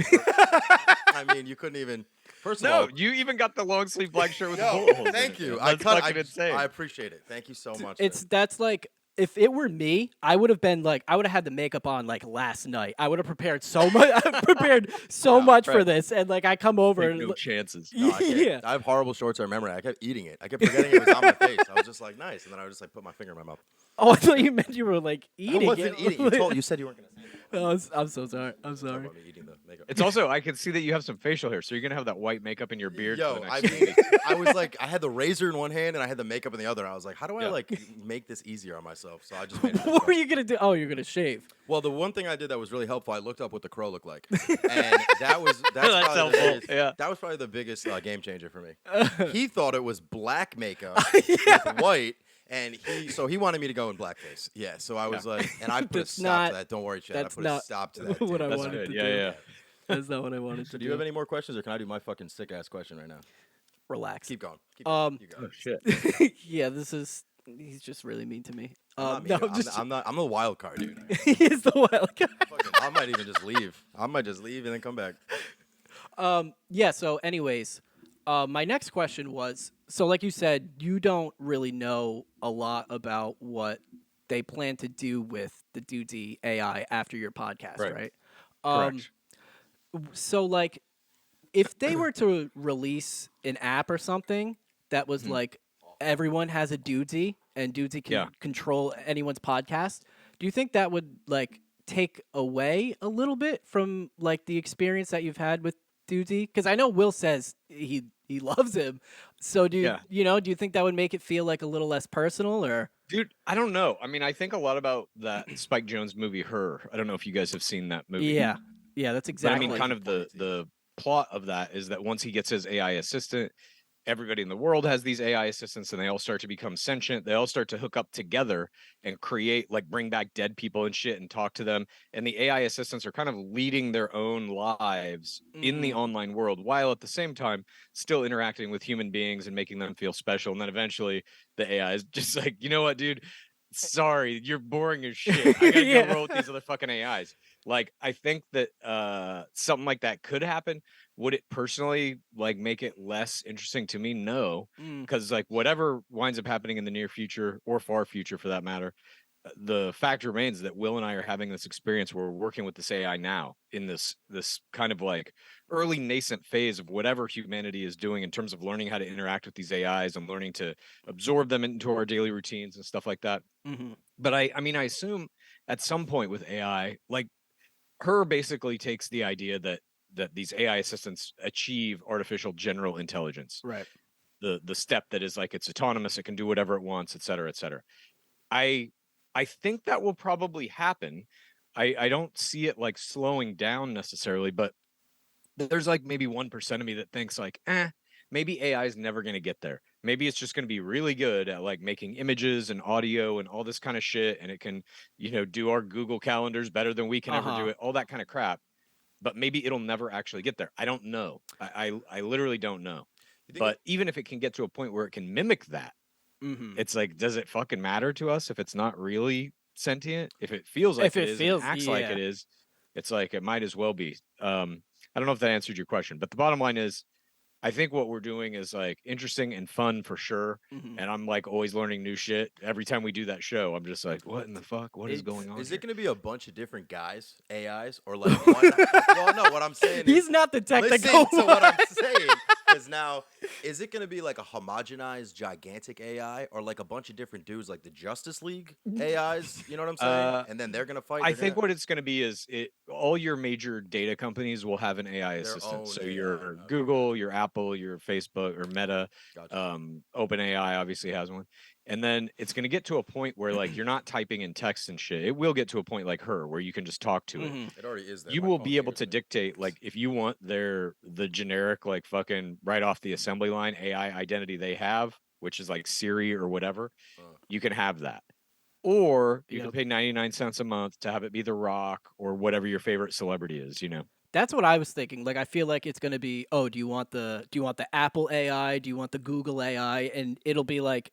[SPEAKER 1] I mean you couldn't even. First of
[SPEAKER 6] No,
[SPEAKER 1] all,
[SPEAKER 6] you even got the long sleeve black shirt with the
[SPEAKER 1] no,
[SPEAKER 6] bullet holes in
[SPEAKER 1] thank
[SPEAKER 6] it.
[SPEAKER 1] you.
[SPEAKER 6] That's fucking insane.
[SPEAKER 1] I appreciate it. Thank you so much.
[SPEAKER 2] That's like if it were me, I would have had the makeup on like last night. I would have prepared so much. I prepared so much for
[SPEAKER 6] right.
[SPEAKER 2] this, and like I come over
[SPEAKER 6] Take
[SPEAKER 2] and
[SPEAKER 6] no chances.
[SPEAKER 1] No, I can't.
[SPEAKER 2] Yeah.
[SPEAKER 1] I have horrible short-term memory. I kept eating it. I kept forgetting it was on my face. I was just like, nice, and then I would just like put my finger in my mouth.
[SPEAKER 2] oh, I thought you meant you were like eating.
[SPEAKER 1] I wasn't
[SPEAKER 2] it.
[SPEAKER 1] eating. You said you weren't gonna say it.
[SPEAKER 2] Oh, I'm so sorry. I'm
[SPEAKER 1] Talk
[SPEAKER 2] sorry.
[SPEAKER 1] about me eating the makeup.
[SPEAKER 6] It's also I can see that you have some facial hair, so you're gonna have that white makeup in your beard. for
[SPEAKER 1] Yo,
[SPEAKER 6] the next
[SPEAKER 1] I
[SPEAKER 6] few
[SPEAKER 1] mean,
[SPEAKER 6] weeks.
[SPEAKER 1] I was like, I had the razor in one hand and I had the makeup in the other. And I was like, how do I
[SPEAKER 6] Yeah.
[SPEAKER 1] like make this easier on myself? So I just made it.
[SPEAKER 2] What were you gonna do? Oh, you're gonna shave.
[SPEAKER 1] Well, the one thing I did that was really helpful, I looked up what the crow looked like, and that's
[SPEAKER 6] That's
[SPEAKER 1] probably the
[SPEAKER 6] helpful,
[SPEAKER 1] biggest,
[SPEAKER 6] yeah.
[SPEAKER 1] that was probably the biggest game changer for me. He thought it was black makeup with white, and he wanted me to go in blackface. Yeah, so I was like, and I put a
[SPEAKER 2] That's
[SPEAKER 1] stop
[SPEAKER 2] not-
[SPEAKER 1] to that. Don't worry, Chad. I
[SPEAKER 2] that's
[SPEAKER 1] put a
[SPEAKER 2] not
[SPEAKER 1] stop to that.
[SPEAKER 2] what
[SPEAKER 1] dude.
[SPEAKER 2] I
[SPEAKER 6] That's
[SPEAKER 2] wanted
[SPEAKER 6] good.
[SPEAKER 2] to
[SPEAKER 6] Yeah,
[SPEAKER 2] do.
[SPEAKER 6] yeah.
[SPEAKER 2] That's not what I wanted
[SPEAKER 1] So
[SPEAKER 2] to
[SPEAKER 1] do you have any more questions, or can I do my fucking sick ass question right now?
[SPEAKER 2] Relax.
[SPEAKER 1] Keep going. Keep going. You
[SPEAKER 6] Oh
[SPEAKER 1] go.
[SPEAKER 6] shit.
[SPEAKER 2] Yeah, this is He's just really mean to me.
[SPEAKER 1] I'm not
[SPEAKER 2] No,
[SPEAKER 1] mean.
[SPEAKER 2] I'm just.
[SPEAKER 1] I'm the wild card, dude.
[SPEAKER 2] He is the wild guy.
[SPEAKER 1] I might even just leave. I might just leave and then come back.
[SPEAKER 2] Yeah. So, anyways, my next question was: so, like you said, you don't really know a lot about what they plan to do with the Dudesy AI after your podcast,
[SPEAKER 6] Right.
[SPEAKER 2] right?
[SPEAKER 6] Correct.
[SPEAKER 2] So, like, if they were to release an app or something that was like everyone has a Dudesy and Dudesy can
[SPEAKER 6] Yeah.
[SPEAKER 2] control anyone's podcast, do you think that would like take away a little bit from like the experience that you've had with Dudesy? Because I know Will says he loves him. So do
[SPEAKER 6] Yeah.
[SPEAKER 2] do you think that would make it feel like a little less personal or?
[SPEAKER 6] Dude, I don't know. I mean, I think a lot about that Spike Jonze movie, Her. I don't know if you guys have seen that movie.
[SPEAKER 2] Yeah, that's
[SPEAKER 6] But I
[SPEAKER 2] exactly.
[SPEAKER 6] mean, kind of the plot of that is that once he gets his AI assistant, everybody in the world has these AI assistants and they all start to become sentient. They all start to hook up together and create, like, bring back dead people and shit and talk to them. And the AI assistants are kind of leading their own lives in the online world while at the same time still interacting with human beings and making them feel special. And then eventually the AI is just like, you know what, dude? Sorry, you're boring as shit. I gotta
[SPEAKER 2] Yeah.
[SPEAKER 6] go roll with these other fucking AIs. Like, I think that something like that could happen. Would it personally like make it less interesting to me? No, because like whatever winds up happening in the near future or far future for that matter, the fact remains that Will and I are having this experience where we're working with this AI now in this kind of like early nascent phase of whatever humanity is doing in terms of learning how to interact with these AIs and learning to absorb them into our daily routines and stuff like that. But I mean, I assume at some point with AI, like Her basically takes the idea that these AI assistants achieve artificial general intelligence.
[SPEAKER 2] Right.
[SPEAKER 6] The step that is like it's autonomous, it can do whatever it wants, et cetera, et cetera. I think that will probably happen. I don't see it like slowing down necessarily, but there's like maybe 1% of me that thinks like, maybe AI is never going to get there. Maybe it's just going to be really good at like making images and audio and all this kind of shit. And it can, do our Google calendars better than we can ever do it, all that kind of crap. But maybe it'll never actually get there. I don't know. I literally don't know. But even if it can get to a point where it can mimic that, it's like, does it fucking matter to us if it's not really sentient? If it feels like it is and acts like it is, it's like it might as well be. I don't know if that answered your question, but the bottom line is, I think what we're doing is like interesting and fun for sure. And I'm like always learning new shit. Every time we do that show, I'm just like, what in the fuck? What is going on?
[SPEAKER 1] Is it going to be a bunch of different guys, AIs, or like one? Well, no, what I'm saying is.
[SPEAKER 2] He's not the technical
[SPEAKER 1] Listen to what I'm
[SPEAKER 2] one.
[SPEAKER 1] saying. Because now, is it going to be like a homogenized, gigantic AI, or like a bunch of different dudes, like the Justice League AIs? You know what I'm saying? And then they're going to fight.
[SPEAKER 6] I think what it's going to be is all your major data companies will have an AI
[SPEAKER 1] Their
[SPEAKER 6] assistant.
[SPEAKER 1] own
[SPEAKER 6] So
[SPEAKER 1] AI,
[SPEAKER 6] your
[SPEAKER 1] okay.
[SPEAKER 6] Google, your Apple, your Facebook, or Meta,
[SPEAKER 1] Gotcha.
[SPEAKER 6] OpenAI obviously has one. And then it's going to get to a point where like you're not typing in text and shit. It will get to a point like Her where you can just talk to it.
[SPEAKER 1] It already is there.
[SPEAKER 6] You
[SPEAKER 1] My
[SPEAKER 6] will
[SPEAKER 1] phone
[SPEAKER 6] be able
[SPEAKER 1] fingers
[SPEAKER 6] to
[SPEAKER 1] it.
[SPEAKER 6] dictate, like, if you want the generic, like, fucking right off the assembly line AI identity they have, which is like Siri or whatever, you can have that. Or you can pay 99 cents a month to have it be The Rock or whatever your favorite celebrity is,
[SPEAKER 2] That's what I was thinking. Like, I feel like it's gonna be, do you want the Apple AI? Do you want the Google AI? And it'll be like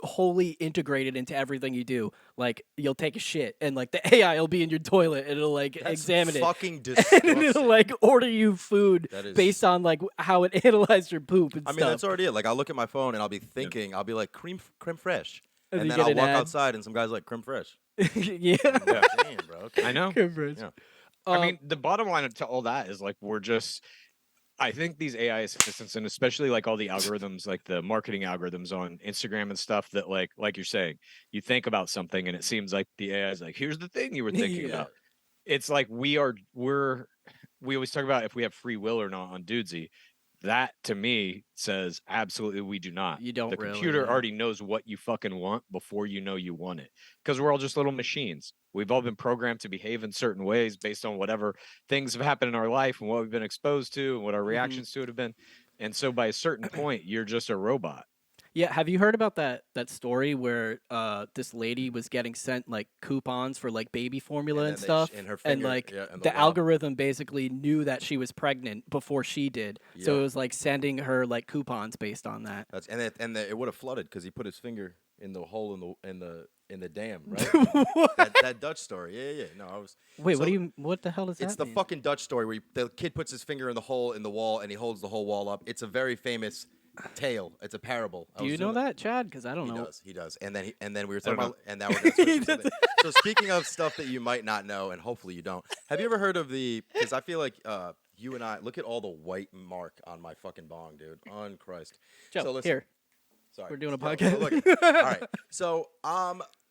[SPEAKER 2] wholly integrated into everything you do. Like, you'll take a shit, and like the AI will be in your toilet, and it'll like
[SPEAKER 1] That's
[SPEAKER 2] examine
[SPEAKER 1] fucking
[SPEAKER 2] it,
[SPEAKER 1] disgusting.
[SPEAKER 2] and it'll like order you food
[SPEAKER 1] That is-
[SPEAKER 2] based on like how it analyzed your poop and
[SPEAKER 1] I mean,
[SPEAKER 2] stuff.
[SPEAKER 1] that's already it. Like, I'll look at my phone and I'll be thinking, I'll be like, creme fraiche.
[SPEAKER 2] And
[SPEAKER 1] And
[SPEAKER 2] you
[SPEAKER 1] then
[SPEAKER 2] get
[SPEAKER 1] I'll
[SPEAKER 2] an
[SPEAKER 1] walk
[SPEAKER 2] ad.
[SPEAKER 1] outside and some guy's like, creme fraiche.
[SPEAKER 2] Yeah.
[SPEAKER 1] Damn, bro. Okay.
[SPEAKER 6] I know.
[SPEAKER 2] Converse.
[SPEAKER 1] Yeah.
[SPEAKER 6] I mean, the bottom line to all that is like I think these AI assistants, and especially like all the algorithms, like the marketing algorithms on Instagram and stuff, that like you're saying, you think about something and it seems like the AI is like, here's the thing you were thinking
[SPEAKER 2] Yeah.
[SPEAKER 6] about. It's like we always talk about if we have free will or not on Dudesy. That to me says absolutely we do not.
[SPEAKER 2] You don't
[SPEAKER 6] The
[SPEAKER 2] really,
[SPEAKER 6] computer
[SPEAKER 2] yeah.
[SPEAKER 6] already knows what you fucking want before you know you want it. Because we're all just little machines. We've all been programmed to behave in certain ways based on whatever things have happened in our life and what we've been exposed to and what our reactions to it have been. And so by a certain point, you're just a robot.
[SPEAKER 2] Yeah, have you heard about that story where this lady was getting sent like coupons for like baby formula and
[SPEAKER 1] then
[SPEAKER 2] stuff,
[SPEAKER 1] in her
[SPEAKER 2] and
[SPEAKER 1] finger,
[SPEAKER 2] like
[SPEAKER 1] yeah, and
[SPEAKER 2] the
[SPEAKER 1] the law.
[SPEAKER 2] algorithm basically knew that she was pregnant before she did, so
[SPEAKER 1] Yeah.
[SPEAKER 2] it was like sending her like coupons based on that.
[SPEAKER 1] That's it would have flooded because he put his finger in the hole in the dam, right?
[SPEAKER 2] What?
[SPEAKER 1] that Dutch story. Yeah. No, I was.
[SPEAKER 2] Wait,
[SPEAKER 1] so
[SPEAKER 2] what the hell does that
[SPEAKER 1] It's the
[SPEAKER 2] mean?
[SPEAKER 1] fucking Dutch story where the kid puts his finger in the hole in the wall and he holds the whole wall up. It's a very famous tale. It's a parable.
[SPEAKER 2] Do you know that, Chad? Because I don't
[SPEAKER 1] He
[SPEAKER 2] know.
[SPEAKER 1] does. He does. And then we were
[SPEAKER 6] I don't
[SPEAKER 1] talking about, and now we're going to
[SPEAKER 2] He
[SPEAKER 1] switch to something. So speaking of stuff that you might not know, and hopefully you don't, have you ever heard of because I feel like you and I, look at all the white mark on my fucking bong, dude. On Christ.
[SPEAKER 2] Joe,
[SPEAKER 1] so listen,
[SPEAKER 2] here.
[SPEAKER 1] Sorry.
[SPEAKER 2] We're doing a
[SPEAKER 1] So
[SPEAKER 2] podcast.
[SPEAKER 1] look, all right. So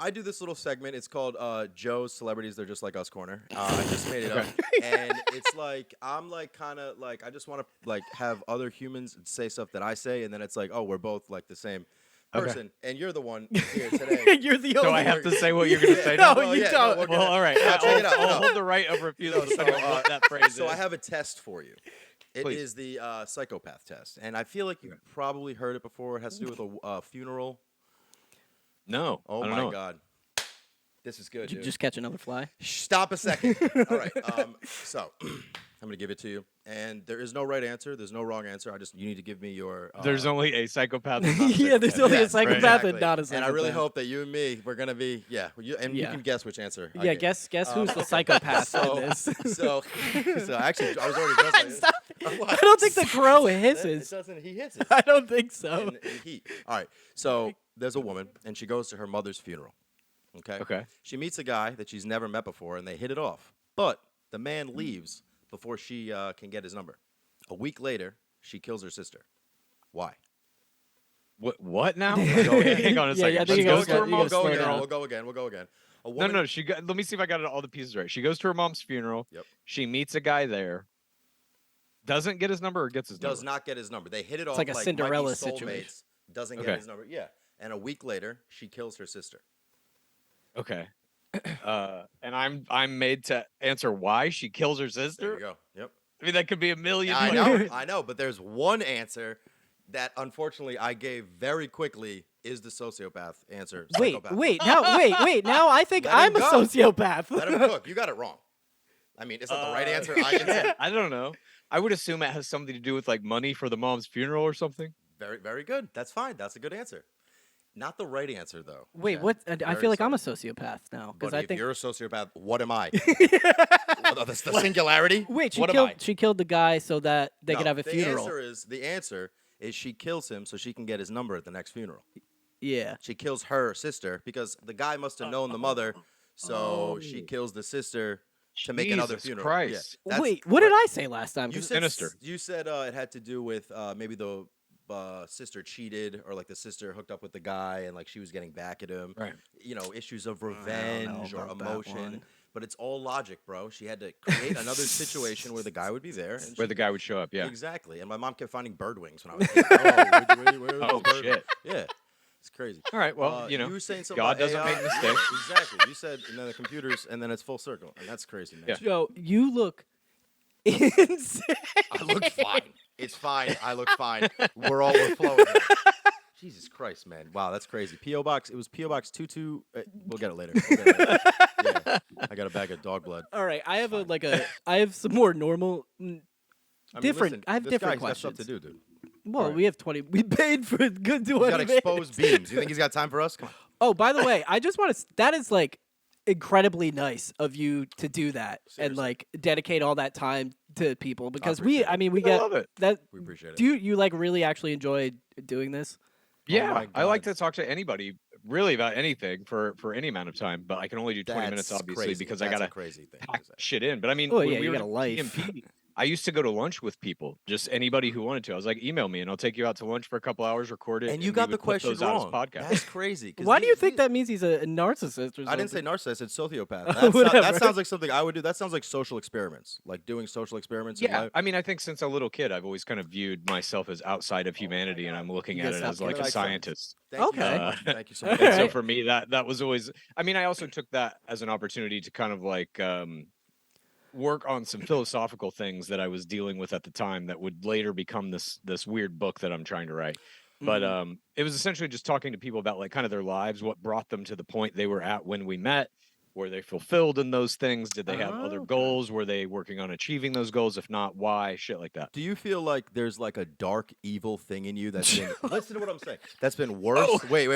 [SPEAKER 1] I do this little segment. It's called Joe's Celebrities. They're Just Like Us Corner. I just made it up, and it's like I'm like kind of like I just want to like have other humans say stuff that I say, and then it's like, oh, we're both like the same person, and you're the one here today.
[SPEAKER 2] You're the only.
[SPEAKER 6] So I have to say what you're going to say
[SPEAKER 2] No,
[SPEAKER 6] now?
[SPEAKER 1] Well,
[SPEAKER 2] you
[SPEAKER 1] yeah,
[SPEAKER 2] don't.
[SPEAKER 1] we're
[SPEAKER 6] Well,
[SPEAKER 1] gonna-
[SPEAKER 6] all right.
[SPEAKER 1] No, check it out.
[SPEAKER 6] I'll
[SPEAKER 1] No.
[SPEAKER 6] hold the right of refusal depending on what that phrase
[SPEAKER 1] So
[SPEAKER 6] is.
[SPEAKER 1] I have a test for you. It
[SPEAKER 6] Please.
[SPEAKER 1] is the psychopath test, and I feel like you've probably heard it before. It has to do with a funeral.
[SPEAKER 6] No.
[SPEAKER 1] Oh
[SPEAKER 6] I don't
[SPEAKER 1] my
[SPEAKER 6] know.
[SPEAKER 1] God, this is good,
[SPEAKER 2] Did you
[SPEAKER 1] dude.
[SPEAKER 2] just catch another fly?
[SPEAKER 1] Stop a second. All right. So I'm gonna give it to you, and there is no right answer. There's no wrong answer. You need to give me your.
[SPEAKER 6] There's only a psychopath. and not a
[SPEAKER 2] Yeah, there's
[SPEAKER 6] psychopath.
[SPEAKER 2] only a
[SPEAKER 1] Yes,
[SPEAKER 2] psychopath
[SPEAKER 1] exactly.
[SPEAKER 2] and not a psychopath.
[SPEAKER 1] And I really hope that you and me, we're gonna be, you
[SPEAKER 2] Yeah.
[SPEAKER 1] can guess which answer. I
[SPEAKER 2] Yeah,
[SPEAKER 1] gave.
[SPEAKER 2] guess who's the psychopath
[SPEAKER 1] So,
[SPEAKER 2] in this?
[SPEAKER 1] so actually, I was already dressed like this.
[SPEAKER 2] Stop it.
[SPEAKER 1] What?
[SPEAKER 2] I don't think the crow
[SPEAKER 1] It
[SPEAKER 2] hisses.
[SPEAKER 1] doesn't. He hits it.
[SPEAKER 2] I don't think so.
[SPEAKER 1] in heat. All right. So there's a woman, and she goes to her mother's funeral. Okay.
[SPEAKER 6] Okay.
[SPEAKER 1] She meets a guy that she's never met before, and they hit it off. But the man leaves before she can get his number. A week later, she kills her sister. Why?
[SPEAKER 6] What now?
[SPEAKER 1] Go ahead.
[SPEAKER 6] Hang on a
[SPEAKER 2] Yeah,
[SPEAKER 6] second.
[SPEAKER 2] yeah, I think
[SPEAKER 6] She
[SPEAKER 2] you
[SPEAKER 6] goes
[SPEAKER 2] gotta
[SPEAKER 6] to her
[SPEAKER 2] slow- you
[SPEAKER 6] mom's
[SPEAKER 2] gotta slow
[SPEAKER 6] funeral.
[SPEAKER 2] down.
[SPEAKER 1] We'll go again. A
[SPEAKER 6] No,
[SPEAKER 1] woman,
[SPEAKER 6] no. Let me see if I got all the pieces right. She goes to her mom's funeral.
[SPEAKER 1] Yep.
[SPEAKER 6] She meets a guy there. Doesn't get his number or gets his
[SPEAKER 1] does
[SPEAKER 6] number?
[SPEAKER 1] not get his number. They hit it off
[SPEAKER 2] like a
[SPEAKER 1] might be
[SPEAKER 2] Cinderella
[SPEAKER 1] soulmates,
[SPEAKER 2] situation.
[SPEAKER 1] Doesn't
[SPEAKER 6] Okay.
[SPEAKER 1] get his number. Yeah. And a week later, she kills her sister.
[SPEAKER 6] Okay. And I'm made to answer why she kills her
[SPEAKER 1] There
[SPEAKER 6] sister.
[SPEAKER 1] you go. Yep.
[SPEAKER 6] I mean, that could be a million.
[SPEAKER 1] I
[SPEAKER 6] ways.
[SPEAKER 1] know, I know, but there's one answer that unfortunately I gave very quickly is the sociopath answer.
[SPEAKER 2] Wait,
[SPEAKER 1] Psychopath.
[SPEAKER 2] wait. Now I think
[SPEAKER 1] Let him
[SPEAKER 2] I'm a
[SPEAKER 1] go.
[SPEAKER 2] sociopath.
[SPEAKER 1] Let him cook. You got it wrong. I mean, it's not the right answer. I didn't say.
[SPEAKER 6] I don't know. I would assume it has something to do with like money for the mom's funeral or something.
[SPEAKER 1] Very, very good. That's fine. That's a good answer. Not the right answer though.
[SPEAKER 2] Wait,
[SPEAKER 1] Chad.
[SPEAKER 2] what? I
[SPEAKER 1] Very
[SPEAKER 2] feel like I'm a
[SPEAKER 1] sorry.
[SPEAKER 2] sociopath now because
[SPEAKER 1] Buddy,
[SPEAKER 2] I
[SPEAKER 1] if
[SPEAKER 2] think.
[SPEAKER 1] you're a sociopath, what am I? That's the singularity.
[SPEAKER 2] Wait,
[SPEAKER 1] what am I?
[SPEAKER 2] she killed the guy so that they could
[SPEAKER 1] No,
[SPEAKER 2] have a funeral.
[SPEAKER 1] The answer is she kills him so she can get his number at the next funeral.
[SPEAKER 2] Yeah.
[SPEAKER 1] She kills her sister because the guy must have known the mother, so she kills the sister to make another
[SPEAKER 6] Jesus
[SPEAKER 1] funeral.
[SPEAKER 6] Christ.
[SPEAKER 1] Yeah, that's
[SPEAKER 2] Wait, what did I say last time?
[SPEAKER 1] You
[SPEAKER 2] 'Cause-
[SPEAKER 1] said
[SPEAKER 6] Sinister.
[SPEAKER 1] You said it had to do with maybe the sister cheated or like the sister hooked up with the guy and like she was getting back at him.
[SPEAKER 6] Right.
[SPEAKER 1] You know, issues of revenge or
[SPEAKER 2] about that
[SPEAKER 1] emotion.
[SPEAKER 2] one.
[SPEAKER 1] But it's all logic, bro. She had to create another situation where the guy would be there. And
[SPEAKER 6] Where
[SPEAKER 1] she-
[SPEAKER 6] the guy would show up. Yeah.
[SPEAKER 1] Exactly. And my mom kept finding bird wings when I was a kid. Where's
[SPEAKER 6] Oh,
[SPEAKER 1] the bird?
[SPEAKER 6] shit.
[SPEAKER 1] Yeah. It's crazy.
[SPEAKER 6] All right. Well,
[SPEAKER 1] You were saying something
[SPEAKER 6] God
[SPEAKER 1] about
[SPEAKER 6] doesn't
[SPEAKER 1] AI.
[SPEAKER 6] make mistakes.
[SPEAKER 1] Yeah, exactly. You said, and then the computers, and then it's full circle. And that's crazy, man.
[SPEAKER 6] Yeah.
[SPEAKER 2] Joe, you look insane.
[SPEAKER 1] I look fine. It's fine. I look fine. We're flowing. Here. Jesus Christ, man. Wow, that's crazy. P.O. Box. It was P.O. Box 22. We'll get it later. Yeah. I got a bag of dog blood.
[SPEAKER 2] All right, I have I have some more normal.
[SPEAKER 1] I mean,
[SPEAKER 2] Different-
[SPEAKER 1] listen,
[SPEAKER 2] I have
[SPEAKER 1] this
[SPEAKER 2] different
[SPEAKER 1] guy's got stuff to
[SPEAKER 2] questions.
[SPEAKER 1] do, dude.
[SPEAKER 2] Well,
[SPEAKER 1] Alright.
[SPEAKER 2] we have 20. We paid for good
[SPEAKER 1] He's got
[SPEAKER 2] 20 minutes.
[SPEAKER 1] exposed beams. You think he's got time for us? Come on.
[SPEAKER 2] Oh, by the way, I just want to. That is like incredibly nice of you to do that and
[SPEAKER 1] Seriously.
[SPEAKER 2] like dedicate all that time to people because
[SPEAKER 1] appreciate
[SPEAKER 2] I mean, we
[SPEAKER 6] I
[SPEAKER 2] get
[SPEAKER 6] love it.
[SPEAKER 2] that.
[SPEAKER 1] We appreciate it.
[SPEAKER 2] Do you like really actually enjoy doing this?
[SPEAKER 6] Yeah,
[SPEAKER 1] my
[SPEAKER 6] I like
[SPEAKER 1] God.
[SPEAKER 6] to talk to anybody really about anything for any amount of time, but I can only do 20 minutes
[SPEAKER 1] That's
[SPEAKER 6] obviously
[SPEAKER 1] crazy.
[SPEAKER 6] because
[SPEAKER 1] That's
[SPEAKER 6] I
[SPEAKER 1] a
[SPEAKER 6] gotta
[SPEAKER 1] crazy thing.
[SPEAKER 6] pack
[SPEAKER 1] to say.
[SPEAKER 6] shit in. But I mean,
[SPEAKER 2] Oh,
[SPEAKER 6] when
[SPEAKER 2] yeah,
[SPEAKER 6] we
[SPEAKER 2] you
[SPEAKER 6] were
[SPEAKER 2] got a
[SPEAKER 6] at
[SPEAKER 2] life.
[SPEAKER 6] TMP, I used to go to lunch with people, just anybody who wanted to. I was like, email me and I'll take you out to lunch for a couple hours, record it.
[SPEAKER 1] And you
[SPEAKER 6] we
[SPEAKER 1] got the
[SPEAKER 6] would put
[SPEAKER 1] question
[SPEAKER 6] those out as
[SPEAKER 1] wrong.
[SPEAKER 6] podcasts.
[SPEAKER 1] That's crazy. 'cause
[SPEAKER 2] Why do you think
[SPEAKER 1] these-
[SPEAKER 2] that means he's a narcissist or something?
[SPEAKER 1] I didn't say narcissist. I said sociopath. That
[SPEAKER 2] Whatever.
[SPEAKER 1] sounds like something I would do. That sounds like social experiments, like doing social experiments. in
[SPEAKER 6] Yeah,
[SPEAKER 1] life.
[SPEAKER 6] I mean, I think since a little kid, I've always kind of viewed myself as outside of humanity, and I'm looking
[SPEAKER 2] You
[SPEAKER 6] at
[SPEAKER 2] gotta
[SPEAKER 6] it
[SPEAKER 2] stop
[SPEAKER 6] as like
[SPEAKER 1] giving
[SPEAKER 6] a
[SPEAKER 1] like friends.
[SPEAKER 6] scientist.
[SPEAKER 1] Thank you so
[SPEAKER 2] Okay.
[SPEAKER 1] much. Thank you so
[SPEAKER 2] All
[SPEAKER 1] much.
[SPEAKER 6] And so
[SPEAKER 2] right.
[SPEAKER 6] for me, that was always. I mean, I also took that as an opportunity to kind of like work on some philosophical things that I was dealing with at the time that would later become this weird book that I'm trying to write. But
[SPEAKER 2] Mm-hmm.
[SPEAKER 6] it was essentially just talking to people about like kind of their lives, what brought them to the point they were at when we met, Were they fulfilled in those things? Did they have other
[SPEAKER 2] Okay.
[SPEAKER 6] goals? Were they working on achieving those goals? If not, why? Shit like that.
[SPEAKER 1] Do you feel like there's like a dark evil thing in you that's been listen to what I'm saying. That's been worse.
[SPEAKER 6] Oh.
[SPEAKER 1] Wait.